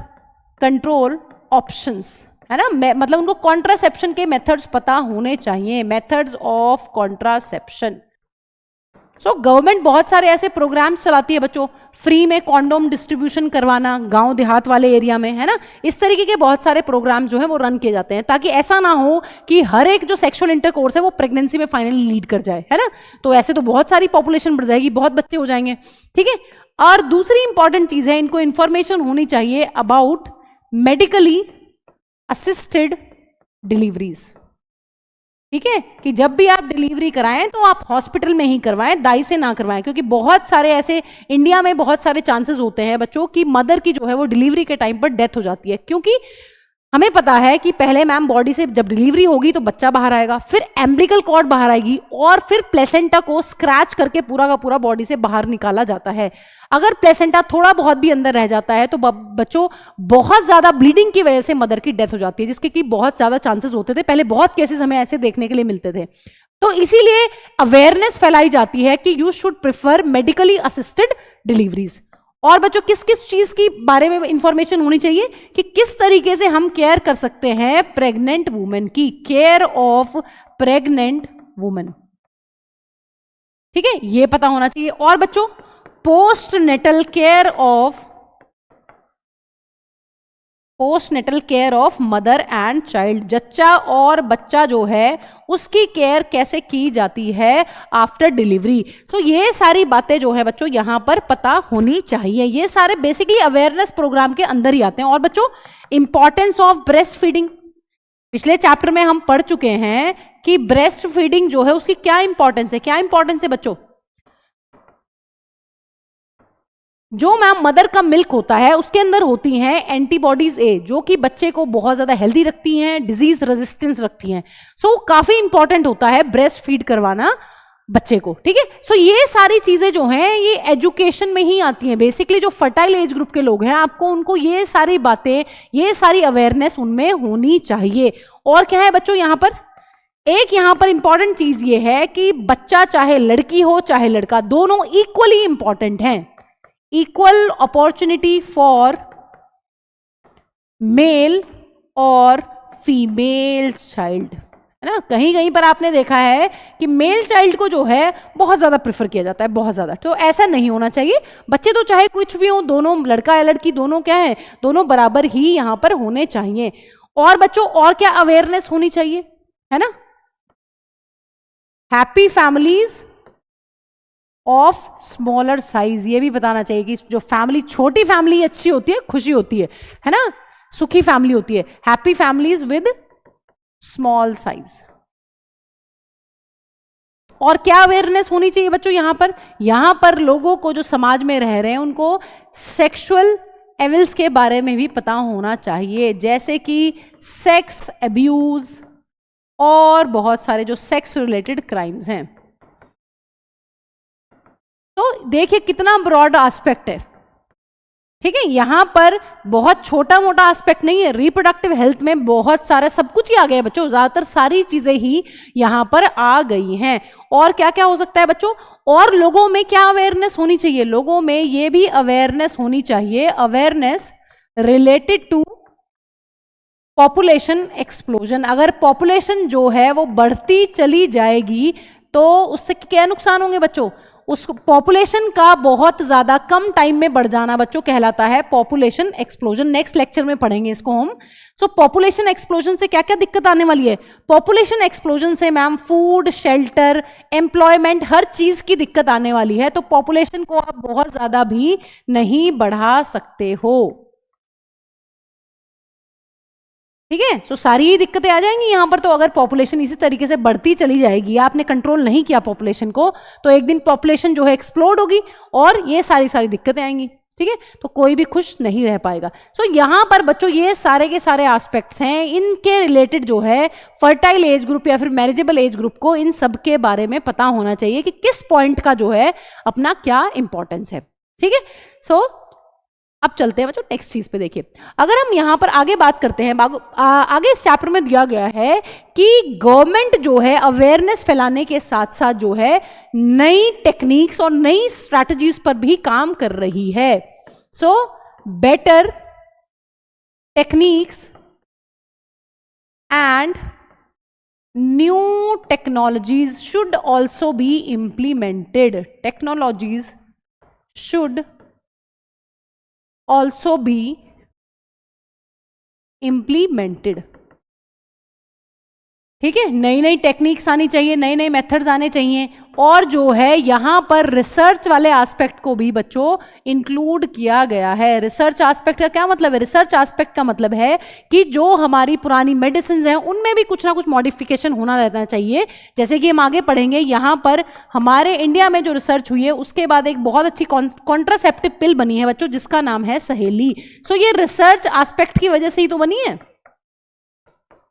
control options, है ना, मतलब उनको कॉन्ट्रासेप्शन के मेथड्स पता होने चाहिए, methods of contraception. So government बहुत सारे ऐसे प्रोग्राम्स चलाती है बच्चों, फ्री में कॉन्डोम डिस्ट्रीब्यूशन करवाना गांव देहात वाले एरिया में, है ना, इस तरीके के बहुत सारे प्रोग्राम जो है वो रन किए जाते हैं, ताकि ऐसा ना हो कि हर एक जो सेक्सुअल इंटरकोर्स है वो प्रेगनेंसी में फाइनली लीड कर जाए, है ना। तो ऐसे तो बहुत सारी पॉपुलेशन बढ़ जाएगी, बहुत बच्चे हो जाएंगे, ठीक है। और दूसरी इंपॉर्टेंट चीज है, इनको इंफॉर्मेशन होनी चाहिए अबाउट मेडिकली असिस्टेड डिलीवरीज, ठीक है, कि जब भी आप डिलीवरी कराएं तो आप हॉस्पिटल में ही करवाएं, दाई से ना करवाएं। क्योंकि बहुत सारे ऐसे इंडिया में बहुत सारे चांसेस होते हैं बच्चों की मदर की जो है वो डिलीवरी के टाइम पर डेथ हो जाती है। क्योंकि हमें पता है कि पहले मैम बॉडी से जब डिलीवरी होगी तो बच्चा बाहर आएगा, फिर एम्बिलिकल कॉर्ड बाहर आएगी, और फिर प्लेसेंटा को स्क्रैच करके पूरा का पूरा बॉडी से बाहर निकाला जाता है। अगर प्लेसेंटा थोड़ा बहुत भी अंदर रह जाता है तो बच्चों बहुत ज्यादा ब्लीडिंग की वजह से मदर की डेथ हो जाती है, जिसके कि बहुत ज्यादा चांसेस होते थे पहले, बहुत केसेस हमें ऐसे देखने के लिए मिलते थे। तो इसीलिए अवेयरनेस फैलाई जाती है कि you should prefer medically assisted deliveries. और बच्चों किस किस चीज की बारे में इंफॉर्मेशन होनी चाहिए कि किस तरीके से हम केयर कर सकते हैं प्रेग्नेंट वुमेन की, केयर ऑफ प्रेग्नेंट वुमेन, ठीक है, ये पता होना चाहिए। और बच्चों postnatal care of mother and child, जच्चा और बच्चा जो है उसकी केयर कैसे की जाती है आफ्टर डिलीवरी। सो ये सारी बातें जो है बच्चों यहां पर पता होनी चाहिए। ये सारे बेसिकली अवेयरनेस प्रोग्राम के अंदर ही आते हैं। और बच्चों इंपॉर्टेंस ऑफ ब्रेस्ट फीडिंग, पिछले चैप्टर में हम पढ़ चुके हैं कि ब्रेस्ट फीडिंग जो है उसकी क्या इंपॉर्टेंस है। क्या इंपॉर्टेंस है बच्चों, जो मैम मदर का मिल्क होता है उसके अंदर होती हैं एंटीबॉडीज ए, जो कि बच्चे को बहुत ज्यादा हेल्दी रखती हैं, डिजीज रेजिस्टेंस रखती हैं। सो काफी इंपॉर्टेंट होता है ब्रेस्ट फीड करवाना बच्चे को, ठीक है। सो ये सारी चीजें जो हैं ये एजुकेशन में ही आती हैं। बेसिकली जो फर्टाइल एज ग्रुप के लोग हैं आपको उनको ये सारी बातें, ये सारी अवेयरनेस उनमें होनी चाहिए। और क्या है बच्चों यहां पर, एक यहां पर इंपॉर्टेंट चीज ये है कि बच्चा चाहे लड़की हो चाहे लड़का, दोनों इक्वली इंपॉर्टेंट हैं। इक्वल अपॉर्चुनिटी फॉर मेल और फीमेल चाइल्ड, है ना। कहीं कहीं पर आपने देखा है कि मेल चाइल्ड को जो है बहुत ज़्यादा प्रेफर किया जाता है, बहुत ज़्यादा। तो ऐसा नहीं होना चाहिए। बच्चे तो चाहे कुछ भी हो, दोनों लड़का या लड़की दोनों क्या है, दोनों बराबर ही यहाँ पर होने चाहिए। और बच्चों और क्या अवेयरनेस होनी चाहिए, है ना। Happy families of smaller size, ये भी बताना चाहिए कि जो फैमिली, छोटी फैमिली अच्छी होती है, खुशी होती है ना, सुखी फैमिली होती है। Happy families with small size. और क्या अवेयरनेस होनी चाहिए बच्चों यहां पर लोगों को, जो समाज में रह रहे हैं, उनको सेक्सुअल एविल्स के बारे में भी पता होना चाहिए, जैसे कि सेक्स अब्यूज और बहुत सारे जो सेक्स रिलेटेड क्राइम्स हैं। तो देखिए कितना ब्रॉड एस्पेक्ट है, ठीक है। यहां पर बहुत छोटा मोटा एस्पेक्ट नहीं है। रिप्रोडक्टिव हेल्थ में बहुत सारा सब कुछ ही आ गया है बच्चों, ज्यादातर सारी चीजें ही यहां पर आ गई हैं। और क्या क्या हो सकता है बच्चों, और लोगों में क्या अवेयरनेस होनी चाहिए, लोगों में ये भी अवेयरनेस होनी चाहिए, awareness related to population explosion. अगर पॉपुलेशन जो है वो बढ़ती चली जाएगी तो उससे क्या नुकसान होंगे बच्चों, उस पॉपुलेशन का बहुत ज्यादा कम टाइम में बढ़ जाना बच्चों कहलाता है पॉपुलेशन एक्सप्लोजन। नेक्स्ट लेक्चर में पढ़ेंगे इसको हम। सो पॉपुलेशन एक्सप्लोजन से क्या क्या दिक्कत आने वाली है, पॉपुलेशन एक्सप्लोजन से मैम फूड, शेल्टर, एम्प्लॉयमेंट, हर चीज की दिक्कत आने वाली है। तो पॉपुलेशन को आप बहुत ज्यादा भी नहीं बढ़ा सकते हो, ठीक है। सो सारी ही दिक्कतें आ जाएंगी यहां पर। तो अगर पॉपुलेशन इसी तरीके से बढ़ती चली जाएगी, आपने कंट्रोल नहीं किया पॉपुलेशन को, तो एक दिन पॉपुलेशन जो है एक्सप्लोड होगी और ये सारी दिक्कतें आएंगी, ठीक है। तो कोई भी खुश नहीं रह पाएगा। सो यहां पर बच्चों ये सारे के सारे एस्पेक्ट्स हैं, इनके रिलेटेड जो है फर्टाइल एज ग्रुप या फिर मैरिजेबल एज ग्रुप को इन सब के बारे में पता होना चाहिए कि किस पॉइंट का जो है अपना क्या इंपॉर्टेंस है, ठीक है। सो अब चलते हैं बच्चों नेक्स्ट चीज पे। देखिए अगर हम यहां पर आगे बात करते हैं, आगे इस चैप्टर में दिया गया है कि गवर्नमेंट जो है अवेयरनेस फैलाने के साथ साथ जो है नई टेक्निक्स और नई स्ट्रैटेजीज पर भी काम कर रही है। So better techniques and new technologies should also be implemented. Technologies should also be implemented, ठीक है। नई नई टेक्निक्स आनी चाहिए, नए नए मेथड्स आने चाहिए। और जो है यहां पर रिसर्च वाले एस्पेक्ट को भी बच्चों इंक्लूड किया गया है। रिसर्च एस्पेक्ट का क्या मतलब है, रिसर्च एस्पेक्ट का मतलब है कि जो हमारी पुरानी मेडिसिन हैं उनमें भी कुछ ना कुछ मॉडिफिकेशन होना रहना चाहिए। जैसे कि हम आगे पढ़ेंगे, यहां पर हमारे इंडिया में जो रिसर्च हुई है उसके बाद एक बहुत अच्छी कॉन्ट्रासेप्टिव पिल बनी है बच्चों, जिसका नाम है सहेली। सो ये रिसर्च एस्पेक्ट की वजह से ही तो बनी है,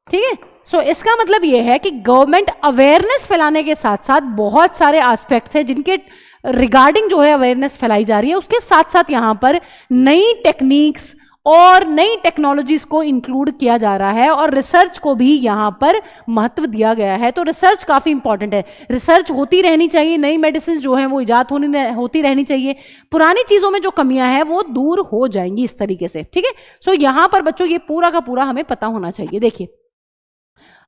ठीक है। सो इसका मतलब यह है कि गवर्नमेंट अवेयरनेस फैलाने के साथ साथ बहुत सारे एस्पेक्ट्स हैं जिनके रिगार्डिंग जो है अवेयरनेस फैलाई जा रही है, उसके साथ साथ यहां पर नई टेक्निक्स और नई टेक्नोलॉजीज को इंक्लूड किया जा रहा है और रिसर्च को भी यहां पर महत्व दिया गया है। तो रिसर्च काफी इंपॉर्टेंट है, रिसर्च होती रहनी चाहिए, नई मेडिसिन जो है वो इजाद होती रहनी चाहिए, पुरानी चीजों में जो कमियां हैं वो दूर हो जाएंगी इस तरीके से, ठीक है। सो यहां पर बच्चों ये पूरा का पूरा हमें पता होना चाहिए। देखिए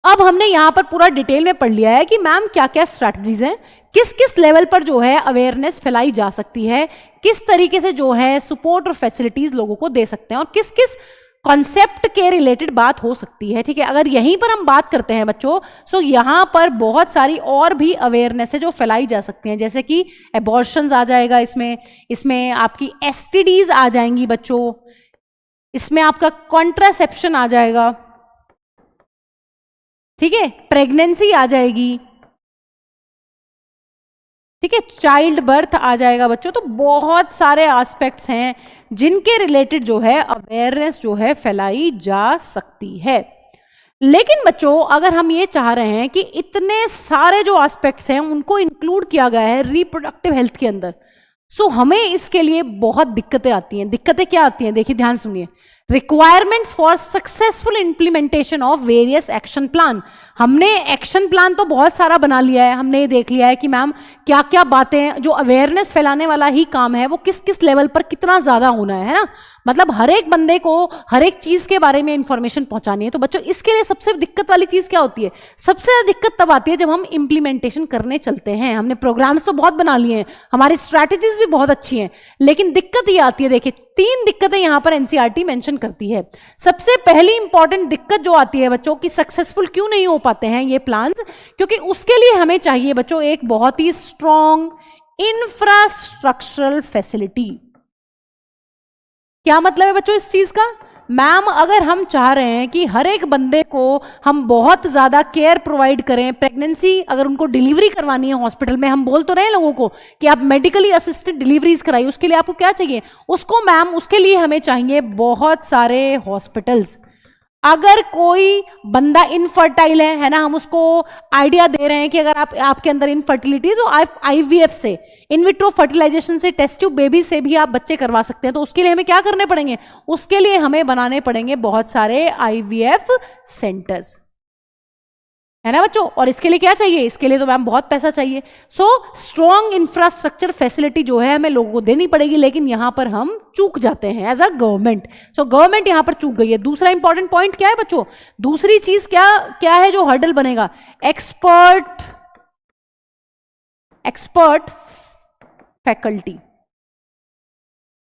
अब हमने यहां पर पूरा डिटेल में पढ़ लिया है कि मैम क्या क्या स्ट्रैटेजीज हैं, किस किस लेवल पर जो है अवेयरनेस फैलाई जा सकती है, किस तरीके से जो है सपोर्ट और फैसिलिटीज लोगों को दे सकते हैं और किस किस कॉन्सेप्ट के रिलेटेड बात हो सकती है, ठीक है। अगर यहीं पर हम बात करते हैं बच्चों, सो यहां पर बहुत सारी और भी अवेयरनेस है जो फैलाई जा सकती हैं, जैसे कि एबॉर्शंस आ जाएगा इसमें आपकी एसटीडीज आ जाएंगी बच्चों, इसमें आपका कॉन्ट्रासेप्शन आ जाएगा, ठीक है, प्रेगनेंसी आ जाएगी, ठीक है, चाइल्ड बर्थ आ जाएगा बच्चों। तो बहुत सारे एस्पेक्ट्स हैं जिनके रिलेटेड जो है अवेयरनेस जो है फैलाई जा सकती है। लेकिन बच्चों अगर हम ये चाह रहे हैं कि इतने सारे जो एस्पेक्ट्स हैं उनको इंक्लूड किया गया है रिप्रोडक्टिव हेल्थ के अंदर, सो हमें इसके लिए बहुत दिक्कतें आती हैं। दिक्कतें क्या आती हैं, देखिए ध्यान सुनिए। Requirements for successful implementation of various action plan. हमने एक्शन प्लान तो बहुत सारा बना लिया है, हमने ये देख लिया है कि मैम क्या क्या बातें जो अवेयरनेस फैलाने वाला ही काम है वो किस किस लेवल पर कितना ज्यादा होना है ना। मतलब हर एक बंदे को हर एक चीज के बारे में इंफॉर्मेशन पहुंचानी है। तो बच्चों इसके लिए सबसे दिक्कत वाली चीज क्या होती है? सबसे ज्यादा दिक्कत तब आती है जब हम इंप्लीमेंटेशन करने चलते हैं। हमने प्रोग्राम्स तो बहुत बना लिए हैं, हमारी स्ट्रैटेजीज भी बहुत अच्छी हैं, लेकिन दिक्कत ये आती है, देखिए 3 दिक्कतें यहां पर एनसीईआरटी मेंशन करती है। सबसे पहली इंपॉर्टेंट दिक्कत जो आती है बच्चों की, सक्सेसफुल क्यों नहीं हो पाते हैं ये प्लान्स, क्योंकि उसके लिए हमें चाहिए बच्चों एक बहुत ही स्ट्रॉन्ग इंफ्रास्ट्रक्चरल फैसिलिटी। क्या मतलब है बच्चों इस चीज का? मैम अगर हम चाह रहे हैं कि हर एक बंदे को हम बहुत ज्यादा केयर प्रोवाइड करें, प्रेगनेंसी अगर उनको डिलीवरी करवानी है हॉस्पिटल में, हम बोल तो रहे हैं लोगों को कि आप मेडिकली असिस्टेड डिलीवरीज कराइए, उसके लिए आपको क्या चाहिए? उसको मैम उसके लिए हमें चाहिए बहुत सारे हॉस्पिटल्स। अगर कोई बंदा इनफर्टाइल है ना, हम उसको आइडिया दे रहे हैं कि अगर आपके अंदर इनफर्टिलिटी है तो आप आईवीएफ से, इन विट्रो फर्टिलाइजेशन से, टेस्ट ट्यूब बेबी से भी आप बच्चे करवा सकते हैं। तो उसके लिए हमें क्या करने पड़ेंगे? उसके लिए हमें बनाने पड़ेंगे बहुत सारे आईवीएफ सेंटर्स, है ना बच्चों। और इसके लिए क्या चाहिए? इसके लिए तो मैम बहुत पैसा चाहिए। सो स्ट्रॉन्ग इंफ्रास्ट्रक्चर फैसिलिटी जो है हमें लोगों को देनी पड़ेगी, लेकिन यहां पर हम चूक जाते हैं as a government. So government यहां पर चूक गई है। दूसरा इंपॉर्टेंट पॉइंट क्या है बच्चों? दूसरी चीज क्या है जो हर्डल बनेगा? एक्सपर्ट फैकल्टी,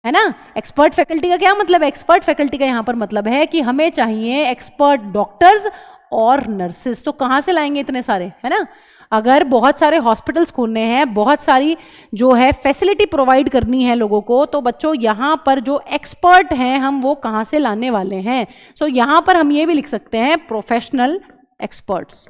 है ना। एक्सपर्ट फैकल्टी का क्या मतलब है? एक्सपर्ट फैकल्टी का यहां पर मतलब है कि हमें चाहिए एक्सपर्ट डॉक्टर्स और नर्सेस। तो कहां से लाएंगे इतने सारे, है ना। अगर बहुत सारे हॉस्पिटल्स खोलने हैं, बहुत सारी जो है फैसिलिटी प्रोवाइड करनी है लोगों को, तो बच्चों यहां पर जो एक्सपर्ट हैं हम वो कहां से लाने वाले हैं? सो यहां पर हम ये भी लिख सकते हैं प्रोफेशनल एक्सपर्ट्स,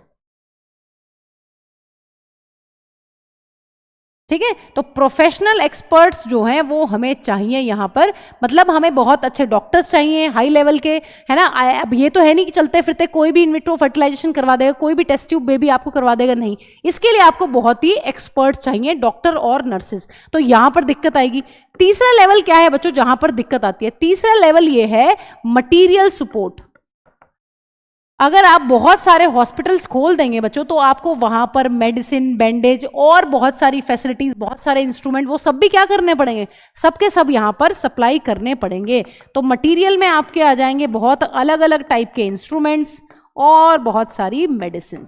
ठीक है। तो प्रोफेशनल एक्सपर्ट्स जो हैं वो हमें चाहिए यहां पर, मतलब हमें बहुत अच्छे डॉक्टर्स चाहिए हाई लेवल के, है ना। अब ये तो है नहीं कि चलते फिरते कोई भी इनविट्रो फर्टिलाइजेशन करवा देगा, कोई भी टेस्ट ट्यूब बेबी आपको करवा देगा, नहीं। इसके लिए आपको बहुत ही एक्सपर्ट चाहिए, डॉक्टर और नर्सेज। तो यहां पर दिक्कत आएगी। तीसरा लेवल क्या है बच्चों जहां पर दिक्कत आती है? तीसरा लेवल ये है मटीरियल सपोर्ट। अगर आप बहुत सारे हॉस्पिटल्स खोल देंगे बच्चों, तो आपको वहां पर मेडिसिन, बैंडेज और बहुत सारी फैसिलिटीज, बहुत सारे इंस्ट्रूमेंट, वो सब भी क्या करने पड़ेंगे? सबके सब यहां पर सप्लाई करने पड़ेंगे। तो मटेरियल में आपके आ जाएंगे बहुत अलग अलग टाइप के इंस्ट्रूमेंट्स और बहुत सारी मेडिसिन।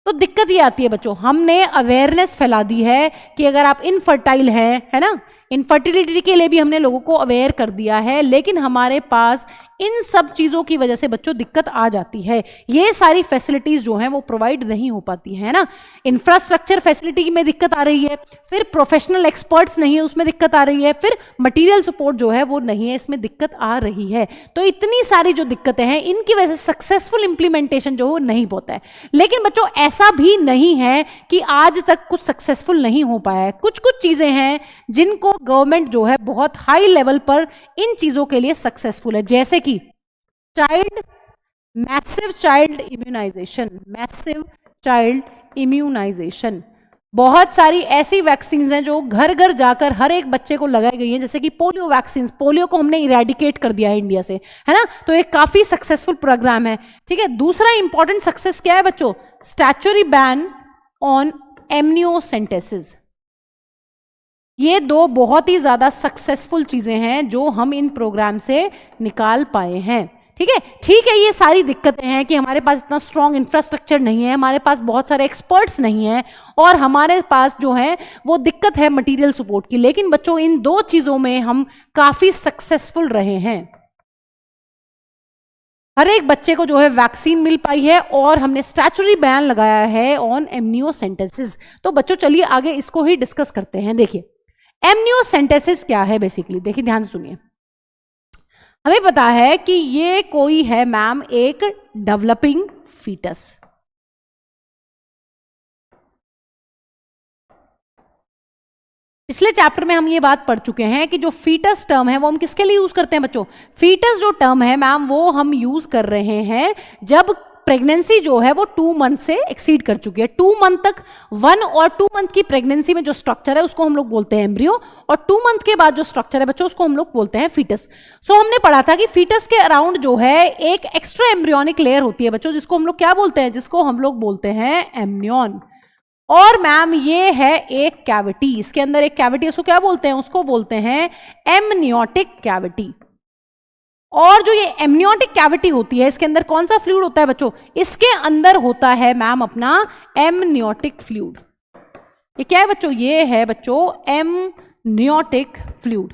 तो दिक्कत ये आती है बच्चों, हमने अवेयरनेस फैला दी है कि अगर आप इनफर्टाइल हैं, है ना, इनफर्टिलिटी के लिए भी हमने लोगों को अवेयर कर दिया है, लेकिन हमारे पास इन सब चीजों की वजह से बच्चों दिक्कत आ जाती है। ये सारी फैसिलिटीज जो हैं वो प्रोवाइड नहीं हो पाती है ना। इंफ्रास्ट्रक्चर फैसिलिटी में दिक्कत आ रही है, फिर प्रोफेशनल एक्सपर्ट्स नहीं है उसमें दिक्कत आ रही है, फिर मटेरियल सपोर्ट जो है वो नहीं है, इसमें दिक्कत आ रही है। तो इतनी सारी जो दिक्कतें हैं इनकी वजह से सक्सेसफुल इंप्लीमेंटेशन जो वो नहीं होता है। लेकिन बच्चों ऐसा भी नहीं है कि आज तक कुछ सक्सेसफुल नहीं हो पाया है। कुछ कुछ चीजें हैं जिनको गवर्नमेंट जो है बहुत हाई लेवल पर इन चीजों के लिए सक्सेसफुल है, जैसे कि मैसिव चाइल्ड इम्यूनाइजेशन। बहुत सारी ऐसी वैक्सीन हैं जो घर घर जाकर हर एक बच्चे को लगाई गई हैं, जैसे कि पोलियो वैक्सीन। पोलियो को हमने इरेडिकेट कर दिया है इंडिया से, है ना। तो एक काफी सक्सेसफुल प्रोग्राम है, ठीक है। दूसरा इंपॉर्टेंट सक्सेस क्या है बच्चों? Statutory ban on amniocentesis. ये 2 बहुत ही ज्यादा सक्सेसफुल चीजें हैं जो हम इन प्रोग्राम से निकाल पाए हैं, ठीक है। ये सारी दिक्कतें हैं कि हमारे पास इतना स्ट्रॉन्ग इंफ्रास्ट्रक्चर नहीं है, हमारे पास बहुत सारे एक्सपर्ट्स नहीं हैं, और हमारे पास जो है वो दिक्कत है मटेरियल सपोर्ट की। लेकिन बच्चों इन 2 चीजों में हम काफी सक्सेसफुल रहे हैं। हर एक बच्चे को जो है वैक्सीन मिल पाई है और हमने स्टैच्यूटरी बैन लगाया है ऑन एमनियोसेंटेसिस। तो बच्चों चलिए आगे इसको ही डिस्कस करते हैं। देखिए एमनियोसेंटेसिस क्या है बेसिकली, देखिए ध्यान से सुनिए। हमें पता है कि ये कोई है मैम एक डेवलपिंग फीटस। पिछले चैप्टर में हम ये बात पढ़ चुके हैं कि जो फीटस टर्म है वो हम किसके लिए यूज करते हैं बच्चों? फीटस जो टर्म है मैम वो हम यूज कर रहे हैं जब प्रेगनेंसी जो है वो 2 मंथ से एक्सीड कर चुकी है। 2 मंथ तक 1 और 2 मंथ की प्रेगनेंसी में जो स्ट्रक्चर है उसको हम लोग बोलते हैं एम्ब्रियो, और 2 मंथ के बाद जो स्ट्रक्चर है बच्चों उसको हम लोग बोलते हैं फीटस। सो हमने पढ़ा था कि फीटस के अराउंड जो है एक एक्स्ट्रा एम्ब्रियोनिक लेयर होती है बच्चों, जिसको हम लोग क्या बोलते हैं? जिसको हम लोग बोलते हैं एमनियन। और मैम ये है एक कैविटी, इसके अंदर एक कैविटी, उसको क्या बोलते हैं, उसको बोलते हैं एमनियोटिक कैविटी। और जो ये एमनियोटिक कैविटी होती है, इसके अंदर कौन सा फ्लूइड होता है बच्चों, इसके अंदर होता है मैम अपना एमनियोटिक फ्लूइड। ये क्या है बच्चों, ये है बच्चों एमनियोटिक फ्लूइड।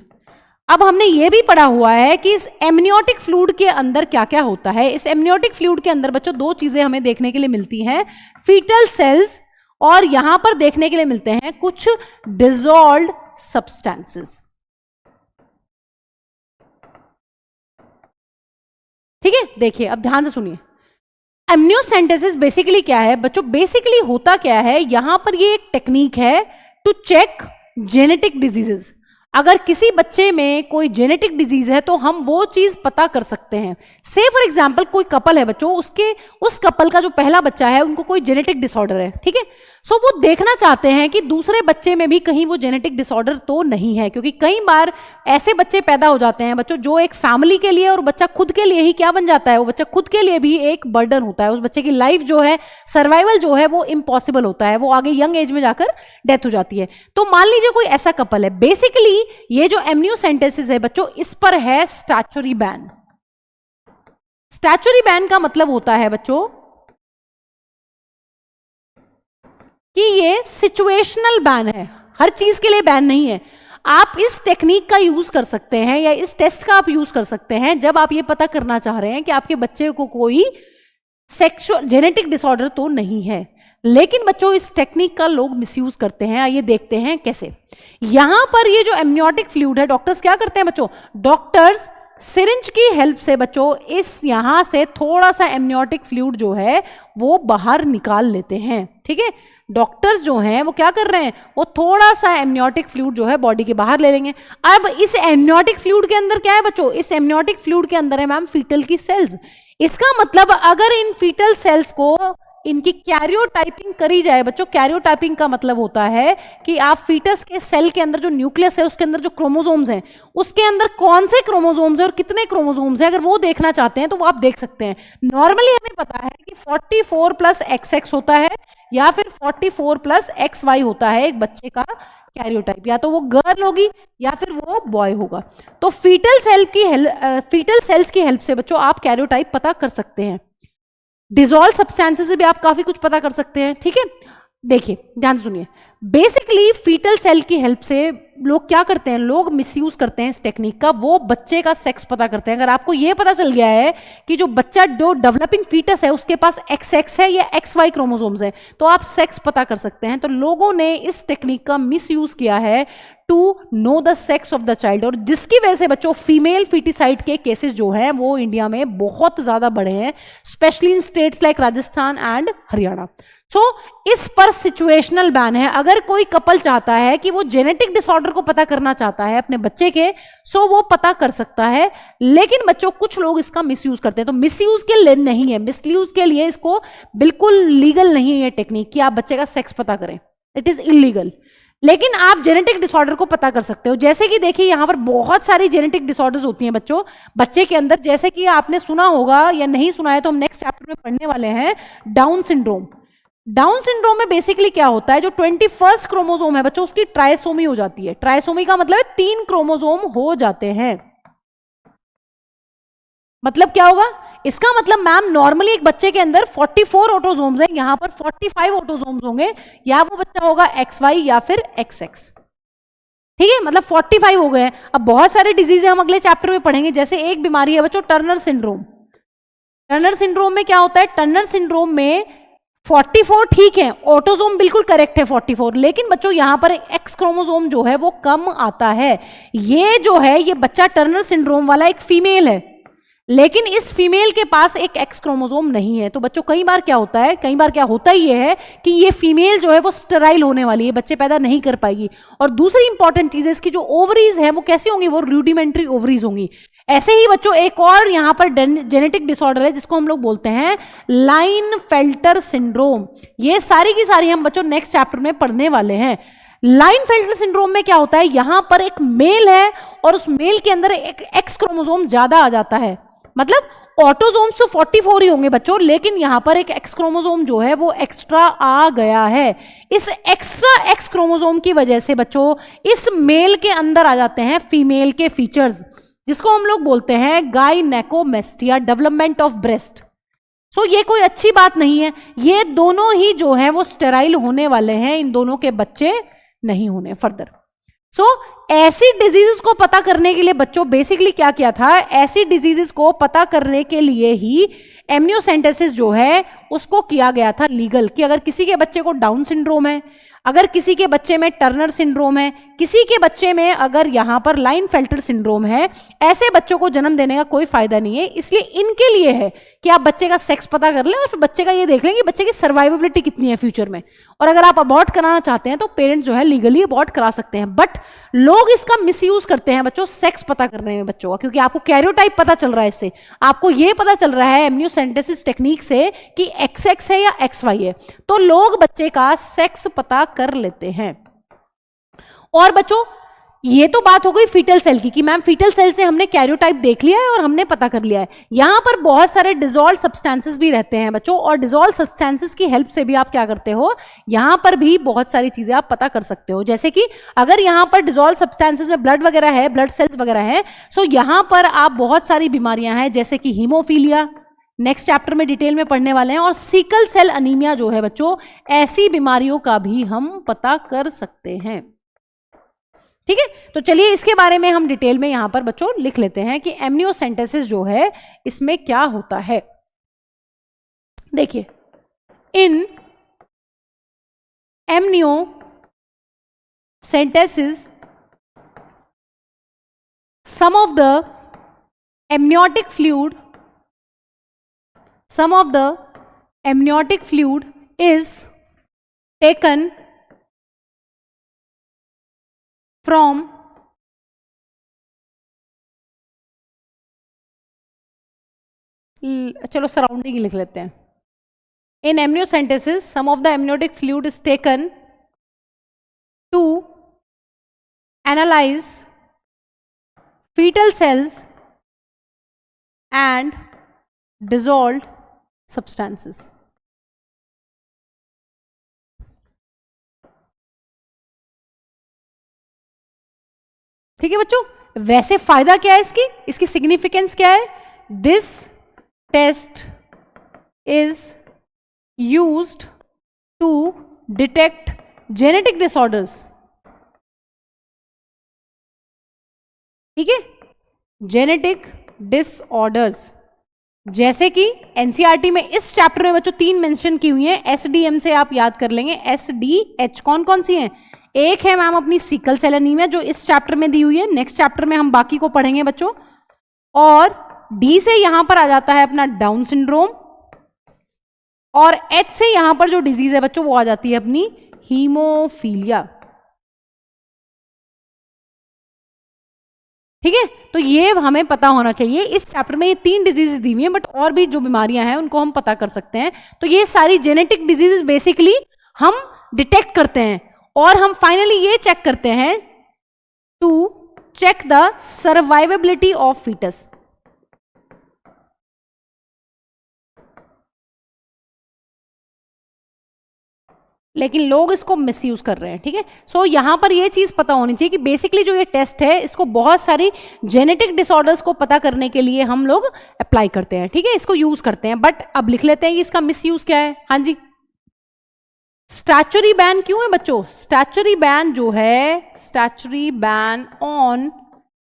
अब हमने ये भी पढ़ा हुआ है कि इस एमनियोटिक फ्लूइड के अंदर क्या क्या होता है। इस एमनियोटिक फ्लूइड के अंदर बच्चों दो चीजें हमें देखने के लिए मिलती हैं, फीटल सेल्स, और यहां पर देखने के लिए मिलते हैं कुछ डिसॉल्व्ड सब्सटेंसेस। ठीक है, देखिए अब ध्यान से सुनिए। एमनियोसेंटेसिस बेसिकली क्या है बच्चों, बेसिकली होता क्या है, यहां पर ये एक टेक्निक है टू चेक जेनेटिक डिजीजेस। अगर किसी बच्चे में कोई जेनेटिक डिजीज है तो हम वो चीज पता कर सकते हैं। से फॉर एग्जांपल कोई कपल है बच्चों, उस कपल का जो पहला बच्चा है उनको कोई जेनेटिक डिसऑर्डर है, ठीक है। सो वो देखना चाहते हैं कि दूसरे बच्चे में भी कहीं वो जेनेटिक डिसऑर्डर तो नहीं है, क्योंकि कई बार ऐसे बच्चे पैदा हो जाते हैं बच्चों जो एक फैमिली के लिए और बच्चा खुद के लिए ही क्या बन जाता है, वो बच्चा खुद के लिए भी एक बर्डन होता है। उस बच्चे की लाइफ जो है, सर्वाइवल जो है वो इम्पॉसिबल होता है, वो आगे यंग एज में जाकर डेथ हो जाती है। तो मान लीजिए कोई ऐसा कपल है, बेसिकली ये जो एमनियोसेंटेसिस है बच्चों, इस पर है स्टैचुरी बैन। स्टैचुरी बैन का मतलब होता है बच्चों कि ये सिचुएशनल बैन है, हर चीज के लिए बैन नहीं है। आप इस टेक्निक का यूज कर सकते हैं या इस टेस्ट का आप यूज कर सकते हैं जब आप ये पता करना चाह रहे हैं कि आपके बच्चे को कोई सेक्सुअल जेनेटिक डिसऑर्डर तो नहीं है। लेकिन बच्चों इस टेक्निक का लोग मिसयूज करते हैं, आइए देखते हैं कैसे। यहां पर ये जो एमनियोटिक फ्लूइड है, डॉक्टर्स क्या करते हैं बच्चों, डॉक्टर्स सिरिंज की हेल्प से बच्चों इस यहां से थोड़ा सा एमनियोटिक फ्लूइड जो है वो बाहर निकाल लेते हैं, ठीक है। डॉक्टर्स जो हैं वो क्या कर रहे हैं, वो थोड़ा सा एमनियोटिक फ्लूइड जो है बॉडी के बाहर ले लेंगे। अब इस एमनियोटिक फ्लूइड के अंदर क्या है बच्चों, इस एमनियोटिक फ्लूइड के अंदर है मैम फीटल की सेल्स। इसका मतलब अगर इन फीटल सेल्स को इनकी कैरियोटाइपिंग करी जाए बच्चों, कैरियोटाइपिंग का मतलब होता है कि आप फीटस के सेल के अंदर जो न्यूक्लियस है उसके अंदर जो क्रोमोसोम्स हैं उसके अंदर कौन से क्रोमोसोम्स हैं और कितने क्रोमोसोम्स हैं, अगर वो देखना चाहते हैं तो वो आप देख सकते हैं। नॉर्मली हमें पता है कि 44 प्लस XX होता है या फिर 44 प्लस XY होता है एक बच्चे का कैरियोटाइप, या तो वो गर्ल होगी या फिर वो बॉय होगा। तो फीटल सेल्स की हेल्प से बच्चों आप कैरियोटाइप पता कर सकते हैं। डिसॉल्व सब्सटेंसेस से भी आप काफी कुछ पता कर सकते हैं, ठीक है। देखिए ध्यान सुनिए, बेसिकली फीटल सेल की हेल्प से लोग क्या करते हैं, लोग मिसयूज करते हैं इस टेक्निक का, वो बच्चे का सेक्स पता करते हैं। अगर आपको ये पता चल गया है कि जो बच्चा जो डेवलपिंग फीटस है उसके पास XX है या XY क्रोमोसोम्स है तो आप सेक्स पता कर सकते हैं। तो लोगों ने इस टेक्निक का मिसयूज किया है to know the sex of the child, और जिसकी वजह से बच्चों फीमेल फीटिसाइड के केसेस जो हैं वो इंडिया में बहुत ज्यादा बढ़े हैं, especially in states like Rajasthan and Haryana. So इस पर सिचुएशनल बैन है। अगर कोई कपल चाहता है कि वो जेनेटिक डिसऑर्डर को पता करना चाहता है अपने बच्चे के, सो वो पता कर सकता है। लेकिन बच्चों कुछ लोग इसका मिसयूज करते हैं, तो मिसयूज के लिए नहीं है, मिसयूज के लिए इसको बिल्कुल लीगल नहीं है ये टेक्निक कि आप बच्चे का सेक्स पता करें, इट इज इलीगल। लेकिन आप जेनेटिक डिसऑर्डर को पता कर सकते हो। जैसे कि देखिए यहां पर बहुत सारी जेनेटिक डिसऑर्डर्स होती हैं बच्चों बच्चे के अंदर, जैसे कि आपने सुना होगा या नहीं सुना है तो हम नेक्स्ट चैप्टर में पढ़ने वाले हैं डाउन सिंड्रोम। डाउन सिंड्रोम में बेसिकली क्या होता है, जो 21st क्रोमोसोम है बच्चों उसकी ट्राइसोमी हो जाती है। ट्राइसोमी का मतलब है 3 क्रोमोसोम हो जाते हैं। मतलब क्या होगा, इसका मतलब मैम नॉर्मली एक बच्चे के अंदर 44 ऑटोसोम्स हैं, यहां पर 45 ऑटोसोम्स होंगे, या वो बच्चा होगा XY या फिर XX, ठीक है। मतलब 45 हो गए हैं। अब बहुत सारे डिजीज हम अगले चैप्टर में पढ़ेंगे, जैसे एक बीमारी है बच्चों टर्नर सिंड्रोम। टर्नर सिंड्रोम में क्या होता है, टर्नर सिंड्रोम में 44 ठीक है, ऑटोसोम बिल्कुल करेक्ट है 44, लेकिन बच्चों यहां पर X क्रोमोसोम जो है वो कम आता है। ये जो है ये बच्चा टर्नर सिंड्रोम वाला एक फीमेल है, लेकिन इस फीमेल के पास एक X क्रोमोसोम नहीं है। तो बच्चों कई बार क्या होता है, कई बार क्या होता ही है कि ये फीमेल जो है वो स्टेराइल होने वाली है, बच्चे पैदा नहीं कर पाएगी। और दूसरी इंपॉर्टेंट चीज है इसकी जो ओवरीज है वो कैसी होंगी, वो रूडिमेंट्री ओवरीज होंगी। ऐसे ही बच्चों एक और यहां पर जेनेटिक डिसऑर्डर है जिसको हम लोग बोलते हैं लाइनफेल्टर सिंड्रोम। ये सारी की सारी हम बच्चों नेक्स्ट चैप्टर में पढ़ने वाले हैं। लाइनफेल्टर सिंड्रोम में क्या होता है, यहां पर एक मेल है और उस मेल के अंदर एक X क्रोमोसोम ज्यादा आ जाता है, मतलब ऑटोजोम्स तो 44 ही होंगे बच्चों, लेकिन यहां पर एक एक्स क्रोमोसोम जो है वो एक्स्ट्रा आ गया है। इस एक्स्ट्रा एक्स क्रोमोसोम की वजह से बच्चों इस मेल के अंदर आ जाते हैं फीमेल के फीचर्स, जिसको हम लोग बोलते हैं गाइनेकोमेस्टिया, डेवलपमेंट ऑफ ब्रेस्ट। सो ये कोई अच्छी बात नहीं है। ये दोनों ही जो है वो स्टेराइल होने वाले हैं, इन दोनों के बच्चे नहीं होने फर्दर। सो ऐसी डिजीजेस को पता करने के लिए बच्चों बेसिकली क्या किया था, ऐसी डिजीजेस को पता करने के लिए ही एमनियोसेंटेसिस जो है उसको किया गया था लीगल, कि अगर किसी के बच्चे को डाउन सिंड्रोम है, अगर किसी के बच्चे में टर्नर सिंड्रोम है, किसी के बच्चे में अगर यहां पर लाइनफेल्टर सिंड्रोम है, ऐसे बच्चों को जन्म देने का कोई फायदा नहीं है। इसलिए इनके लिए है कि आप बच्चे का सेक्स पता कर लें और फिर बच्चे का ये देख लें कि बच्चे की सर्वाइवेबिलिटी कितनी है फ्यूचर में। और अगर आप अबॉर्ट कराना चाहते हैं तो पेरेंट्स जो है लीगली अबॉर्ट करा सकते हैं। बट लोग इसका मिसयूज करते हैं बच्चों सेक्स पता करने में बच्चों का, क्योंकि आपको कैरियोटाइप पता चल रहा है, इससे आपको ये पता चल रहा है एमनियोसेंटेसिस टेक्निक से कि XX है या XY है, तो लोग बच्चे का सेक्स पता कर लेते हैं। और बच्चों ये तो बात हो गई फीटल सेल की, कि मैम फीटल सेल से हमने कैरियोटाइप देख लिया है और हमने पता कर लिया है। यहां पर बहुत सारे डिसॉल्व सब्सटेंसेस भी रहते हैं बच्चों, और डिसॉल्व सब्सटेंसेस की हेल्प से भी आप क्या करते हो, यहां पर भी बहुत सारी चीजें आप पता कर सकते हो। जैसे कि अगर यहां पर डिसॉल्व सब्सटेंसेस में ब्लड वगैरह है, ब्लड सेल्स वगैरह है, सो यहां पर आप बहुत सारी बीमारियां हैं जैसे कि हीमोफीलिया, नेक्स्ट चैप्टर में डिटेल में पढ़ने वाले हैं, और सिकल सेल अनीमिया जो है बच्चों, ऐसी बीमारियों का भी हम पता कर सकते हैं। ठीक है, तो चलिए इसके बारे में हम डिटेल में यहां पर बच्चों लिख लेते हैं कि एमनियोसेंटेसिस जो है इसमें क्या होता है। देखिए, in amniocentesis some of the amniotic fluid is taken from चलो सराउंडिंग लिख लेते हैं। In amniocentesis some of the amniotic fluid is taken to analyse fetal cells and dissolved substances। ठीक है बच्चों, वैसे फायदा क्या है इसकी सिग्निफिकेंस क्या है? This test is used to detect genetic disorders. ठीक है, जेनेटिक डिसऑर्डर्स, जैसे कि एनसीईआरटी में इस चैप्टर में बच्चों 3 मेंशन की हुई हैं, एसडीएम से आप याद कर लेंगे। एसडीएच कौन कौन सी हैं? एक है मैम अपनी सिकल सेल एनीमिया जो इस चैप्टर में दी हुई है, नेक्स्ट चैप्टर में हम बाकी को पढ़ेंगे बच्चों। और डी से यहां पर आ जाता है अपना डाउन सिंड्रोम, और एच से यहां पर जो डिजीज है बच्चों वो आ जाती है अपनी हीमोफीलिया। ठीक है, तो ये हमें पता होना चाहिए। इस चैप्टर में ये 3 डिजीजेस दी हुई हैं, बट और भी जो बीमारियां हैं उनको हम पता कर सकते हैं। तो ये सारी जेनेटिक डिजीजेस बेसिकली हम डिटेक्ट करते हैं, और हम फाइनली ये चेक करते हैं to check the survivability of foetus. लेकिन लोग इसको मिसयूज कर रहे हैं। ठीक है, सो यहां पर ये चीज पता होनी चाहिए कि बेसिकली जो ये टेस्ट है इसको बहुत सारी जेनेटिक डिसऑर्डर्स को पता करने के लिए हम लोग अप्लाई करते हैं। ठीक है, इसको यूज करते हैं, बट अब लिख लेते हैं कि इसका मिसयूज क्या है। हाँ जी, स्टैचुरी बैन क्यों है बच्चों? स्टैचुरी बैन जो है, स्टैचुरी बैन ऑन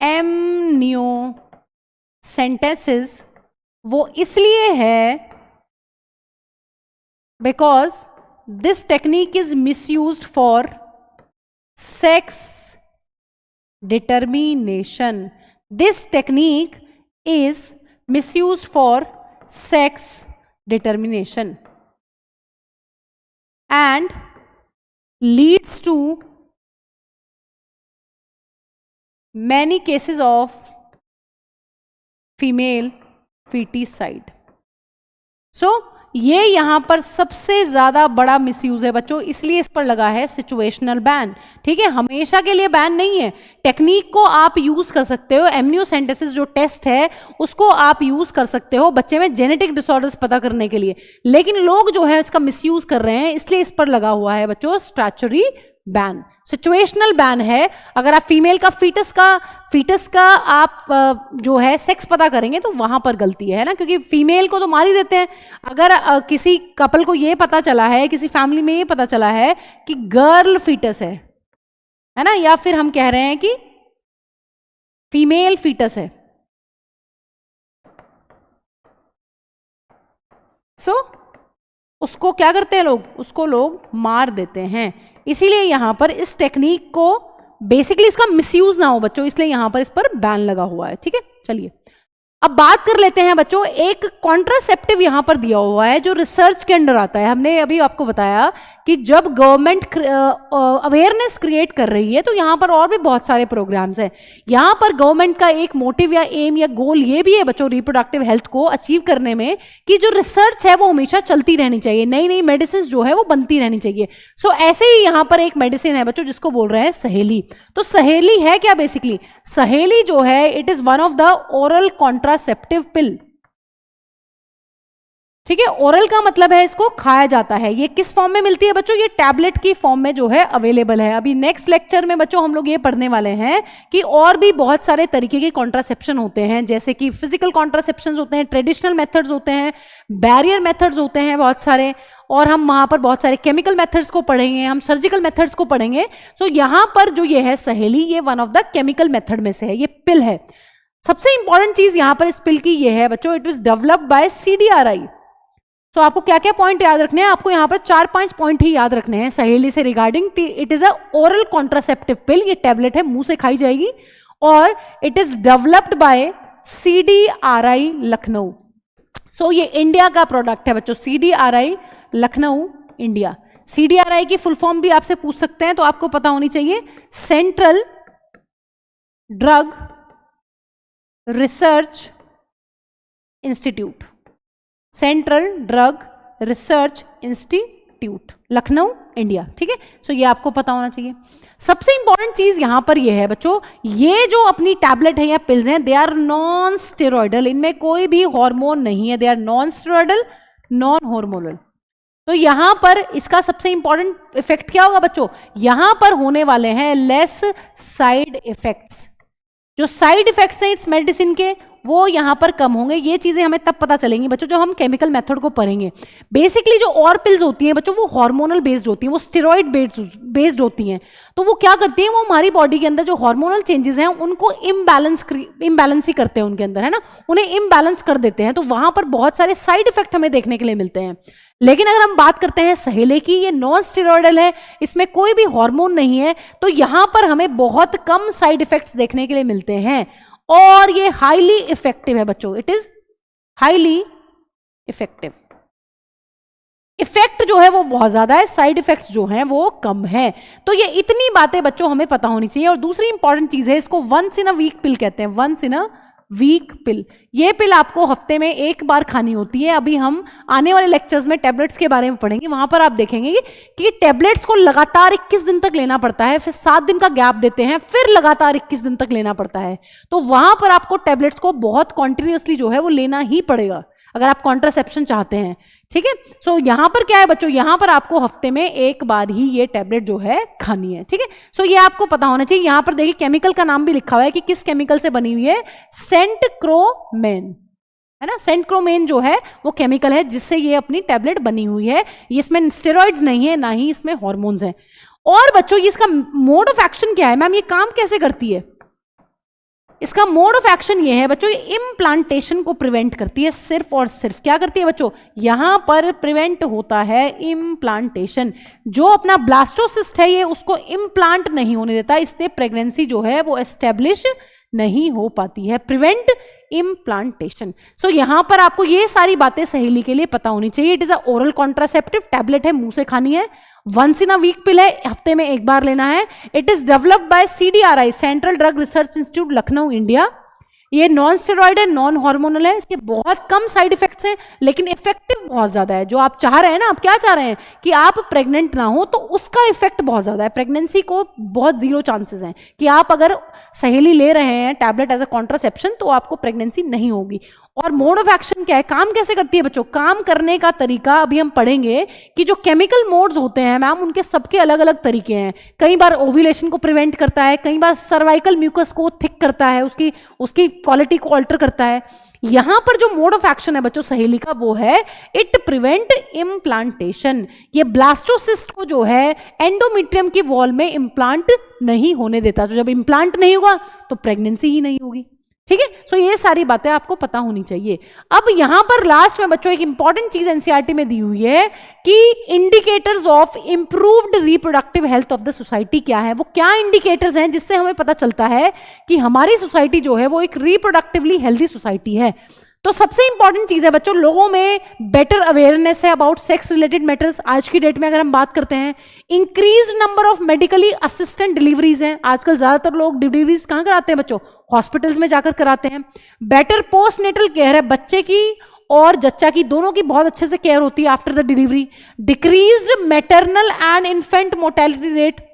एमनियोसेंटेसिस वो इसलिए है because this technique is misused for sex determination. This technique is misused for sex determination and leads to many cases of female feticide. So ये यहां पर सबसे ज्यादा बड़ा मिसयूज है बच्चों, इसलिए इस पर लगा है सिचुएशनल बैन। ठीक है, हमेशा के लिए बैन नहीं है। टेक्निक को आप यूज कर सकते हो, एमनियोसेंटेसिस जो टेस्ट है उसको आप यूज कर सकते हो बच्चे में जेनेटिक डिसऑर्डर्स पता करने के लिए, लेकिन लोग जो है इसका मिसयूज कर रहे हैं, इसलिए इस पर लगा हुआ है बच्चों स्टैच्यूटरी बैन। सिचुएशनल बैन है, अगर आप फीमेल का फीटस का आप जो है सेक्स पता करेंगे तो वहां पर गलती है ना, क्योंकि फीमेल को तो मार ही देते हैं। अगर किसी कपल को ये पता चला है, किसी फैमिली में ये पता चला है कि गर्ल फीटस है ना, या फिर हम कह रहे हैं कि फीमेल फीटस है, उसको क्या करते हैं लोग, उसको लोग मार देते हैं। इसीलिए यहां पर इस टेक्निक को बेसिकली इसका मिसयूज ना हो बच्चों, इसलिए यहां पर इस पर बैन लगा हुआ है। ठीक है, चलिए अब बात कर लेते हैं बच्चों, एक कॉन्ट्रासेप्टिव यहां पर दिया हुआ है जो रिसर्च के अंडर आता है। हमने अभी आपको बताया कि जब गवर्नमेंट अवेयरनेस क्रिएट कर रही है तो यहां पर और भी बहुत सारे प्रोग्राम्स हैं। यहां पर गवर्नमेंट का एक मोटिव या एम या गोल ये भी है बच्चों रिप्रोडक्टिव हेल्थ को अचीव करने में कि जो रिसर्च है वो हमेशा चलती रहनी चाहिए, नई नई मेडिसिन जो है वो बनती रहनी चाहिए। सो ऐसे ही यहां पर एक मेडिसिन है बच्चों जिसको बोल रहे हैं सहेली। तो सहेली है क्या, बेसिकली सहेली जो है it is one of the oral contraceptive पिल। ठीक है, ओरल का मतलब है इसको खाया जाता है। ये किस फॉर्म में मिलती है बच्चों, ये टैबलेट की फॉर्म में जो है अवेलेबल है। अभी नेक्स्ट लेक्चर में बच्चों हम लोग ये पढ़ने वाले हैं कि और भी बहुत सारे तरीके के कॉन्ट्रासेप्शन होते हैं, जैसे कि फिजिकल कॉन्ट्रासेप्शन होते हैं, ट्रेडिशनल मेथड्स होते हैं, बैरियर मेथड्स होते हैं बहुत सारे, और हम वहां पर बहुत सारे केमिकल मेथड्स को पढ़ेंगे, हम सर्जिकल मेथड्स को पढ़ेंगे। तो यहां पर जो ये है सहेली, ये one of the chemical method में से है, ये पिल है। सबसे इंपॉर्टेंट चीज यहां पर इस पिल की ये है बच्चों, it is developed by CDRI। तो आपको क्या क्या पॉइंट याद रखने हैं, आपको यहां पर 4-5 पॉइंट ही याद रखने हैं सहेली से regarding. It is a oral contraceptive pill, ये टैबलेट है, मुंह से खाई जाएगी, और it is developed by CDRI Lucknow. So ये इंडिया का प्रोडक्ट है बच्चों, CDRI लखनऊ इंडिया। CDRI की फुल फॉर्म भी आपसे पूछ सकते हैं, तो आपको पता होनी चाहिए, central drug research institute, central drug research institute Lucknow India. ठीक है, सो ये आपको पता होना चाहिए। सबसे इंपॉर्टेंट चीज यहां पर ये है बच्चों, ये जो अपनी टैबलेट है या पिल्स हैं, दे आर नॉन स्टेरॉइडल, इनमें कोई भी हार्मोन नहीं है, they are non steroidal non hormonal. तो यहां पर इसका सबसे इंपॉर्टेंट इफेक्ट क्या होगा बच्चों, यहां पर होने वाले हैं लेस साइड इफेक्ट्स। जो साइड इफेक्ट्स हैं इस मेडिसिन के वो यहां पर कम होंगे। ये चीजें हमें तब पता चलेंगी बच्चों जब हम केमिकल मेथड को पढ़ेंगे। बेसिकली जो और पिल्स होती हैं बच्चों वो हार्मोनल बेस्ड होती हैं, वो स्टेरॉइड बेस्ड होती हैं। तो वो क्या करती हैं, वो हमारी बॉडी के अंदर जो हार्मोनल चेंजेस हैं उनको इम्बैलेंस ही करते हैं उनके अंदर, है ना, उन्हें इम्बैलेंस कर देते हैं। तो वहां पर बहुत सारे साइड इफेक्ट हमें देखने के लिए मिलते हैं। लेकिन अगर हम बात करते हैं सहेले की, ये नॉन स्टेरॉइडल है, इसमें कोई भी हार्मोन नहीं है, तो यहां पर हमें बहुत कम साइड इफेक्ट्स देखने के लिए मिलते हैं, और ये हाईली इफेक्टिव है बच्चों, it is highly effective. Effect जो है वो बहुत ज्यादा है, साइड इफेक्ट्स जो हैं वो कम है। तो ये इतनी बातें बच्चों हमें पता होनी चाहिए। और दूसरी इंपॉर्टेंट चीज है, इसको वंस इन अ वीक पिल कहते हैं, वंस इन अ वीक पिल। ये पिल आपको हफ्ते में एक बार खानी होती है। अभी हम आने वाले लेक्चर्स में टैबलेट्स के बारे में पढ़ेंगे, वहां पर आप देखेंगे कि टैबलेट्स को लगातार 21 दिन तक लेना पड़ता है, फिर 7 दिन का गैप देते हैं, फिर लगातार 21 दिन तक लेना पड़ता है। तो वहां पर आपको टैबलेट्स को बहुत कॉन्टिन्यूसली जो है वो लेना ही पड़ेगा अगर आप कॉन्ट्रासेप्शन चाहते हैं। ठीक है, सो यहां पर क्या है बच्चों, यहां पर आपको हफ्ते में एक बार ही ये टैबलेट जो है खानी है। ठीक है, सो ये आपको पता होना चाहिए। यहां पर देखिए केमिकल का नाम भी लिखा हुआ है कि किस केमिकल से बनी हुई है, सेंटक्रोमेन, है ना। सेंटक्रोमेन जो है वो केमिकल है जिससे ये अपनी टैबलेट बनी हुई है। इसमें स्टेरॉइड्स नहीं है, ना ही इसमें हॉर्मोन्स हैं। और बच्चों ये इसका मोड ऑफ एक्शन क्या है, मैम ये काम कैसे करती है, इसका मोड ऑफ एक्शन ये है बच्चों, इम्प्लांटेशन को प्रिवेंट करती है, सिर्फ और सिर्फ क्या करती है बच्चों, यहां पर प्रिवेंट होता है इम्प्लांटेशन। जो अपना ब्लास्टोसिस्ट है ये उसको इम्प्लांट नहीं होने देता, इससे प्रेगनेंसी जो है वो एस्टेब्लिश नहीं हो पाती है, प्रिवेंट इम्प्लांटेशन। सो यहां पर आपको ये सारी बातें सहेली के लिए पता होनी चाहिए। It is a oral contraceptive, tablet है, मुंह से खानी है, वंस इन अ वीक पिल है, हफ्ते में एक बार लेना है। It is developed by CDRI, central drug research institute Lucknow India. ये नॉन स्टेरॉइड है, नॉन हार्मोनल है, इसके बहुत कम साइड इफेक्ट्स हैं लेकिन इफेक्टिव बहुत ज्यादा है। जो आप चाह रहे हैं ना, आप क्या चाह रहे हैं कि आप प्रेग्नेंट ना हो, तो उसका इफेक्ट बहुत ज्यादा है। प्रेगनेंसी को बहुत जीरो चांसेस हैं कि आप अगर सहेली ले रहे हैं टैबलेट एज अ कॉन्ट्रासेप्शन तो आपको प्रेगनेंसी नहीं होगी। और मोड ऑफ एक्शन क्या है, काम कैसे करती है बच्चों, काम करने का तरीका अभी हम पढ़ेंगे कि जो केमिकल मोड्स होते हैं मैम उनके सबके अलग अलग तरीके हैं। कई बार ओव्यूलेशन को प्रिवेंट करता है, कई बार सर्वाइकल म्यूकस को थिक करता है, उसकी क्वालिटी को अल्टर करता है। यहां पर जो मोड ऑफ एक्शन है बच्चों सहेली का वो है इट प्रिवेंट इम्प्लांटेशन। ये ब्लास्टोसिस्ट को जो है एंडोमेट्रियम की वॉल में इम्प्लांट नहीं होने देता। तो जब इम्प्लांट नहीं होगा तो प्रेगनेंसी ही नहीं होगी। ठीक है, सो ये सारी बातें आपको पता होनी चाहिए। अब यहां पर लास्ट में बच्चों एक इंपॉर्टेंट चीज एनसीईआरटी में दी हुई है कि indicators of improved reproductive health of the society क्या है। वो क्या इंडिकेटर्स हैं जिससे हमें पता चलता है कि हमारी सोसाइटी जो है वो एक रिप्रोडक्टिवली हेल्दी सोसाइटी है। तो सबसे इंपॉर्टेंट चीज है बच्चों, लोगों में बेटर अवेयरनेस है अबाउट सेक्स रिलेटेड मैटर्स। आज की डेट में अगर हम बात करते हैं, increase number of medically assistant deliveries हैं। आजकल ज्यादातर लोग डिलीवरीज कहां कराते हैं बच्चों, हॉस्पिटल्स में जाकर कराते हैं। बेटर पोस्टनेटल केयर है, बच्चे की और जच्चा की दोनों की बहुत अच्छे से केयर होती है after the delivery. Decreased maternal and infant mortality rate,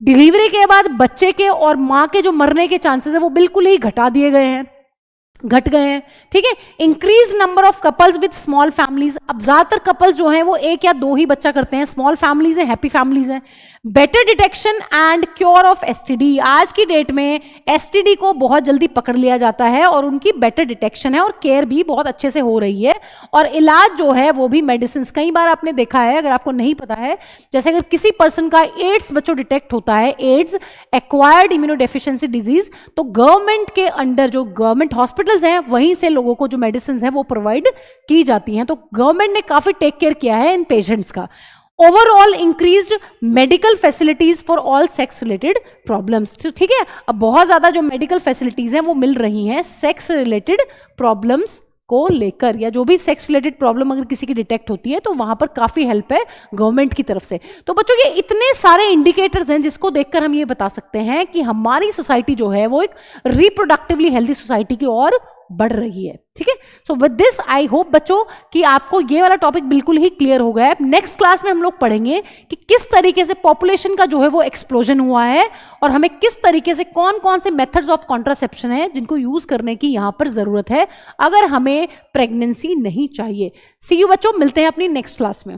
delivery के बाद बच्चे के और मां के जो मरने के चांसेस है वो बिल्कुल ही घट गए हैं। ठीक है, increase number of couples with small families. अब ज्यादातर कपल्स जो हैं वो एक या दो ही बच्चा करते हैं, स्मॉल फैमिलीज हैं, हैप्पी फैमिलीज हैं। Better detection and cure of STD, आज की डेट में एसटीडी को बहुत जल्दी पकड़ लिया जाता है और उनकी बेटर डिटेक्शन है और केयर भी बहुत अच्छे से हो रही है। और इलाज जो है वो भी मेडिसिन। कई बार आपने देखा है, अगर आपको नहीं पता है, जैसे अगर किसी पर्सन का एड्स बच्चों डिटेक्ट होता है, एड्स एक्वायर्ड इम्यूनोडेफिशिएंसी डिजीज, तो गवर्नमेंट के अंडर जो गवर्नमेंट हॉस्पिटल्स हैं वहीं से लोगों को जो मेडिसिन है वो प्रोवाइड की जाती हैं। तो गवर्नमेंट ने काफी टेक केयर किया है इन पेशेंट्स का। Overall increased medical facilities for all sex related problems. ठीक है, अब बहुत ज्यादा जो मेडिकल फैसिलिटीज हैं वो मिल रही हैं सेक्स रिलेटेड प्रॉब्लम्स को लेकर, या जो भी सेक्स रिलेटेड प्रॉब्लम अगर किसी की डिटेक्ट होती है तो वहां पर काफी हेल्प है गवर्नमेंट की तरफ से। तो बच्चों ये इतने सारे इंडिकेटर्स हैं जिसको देखकर हम ये बता सकते हैं कि हमारी सोसाइटी जो है वो एक रिप्रोडक्टिवली हेल्दी सोसाइटी की ओर बढ़ रही है। ठीक है, so with this I hope बच्चों कि आपको ये वाला टॉपिक बिल्कुल ही क्लियर हो गया है। नेक्स्ट क्लास में हम लोग पढ़ेंगे कि किस तरीके से पॉपुलेशन का जो है वो एक्सप्लोजन हुआ है और हमें किस तरीके से कौन कौन से मेथड्स ऑफ कॉन्ट्रासेप्शन है जिनको यूज करने की यहां पर जरूरत है अगर हमें प्रेगनेंसी नहीं चाहिए। सी यू बच्चों, मिलते हैं अपनी नेक्स्ट क्लास में।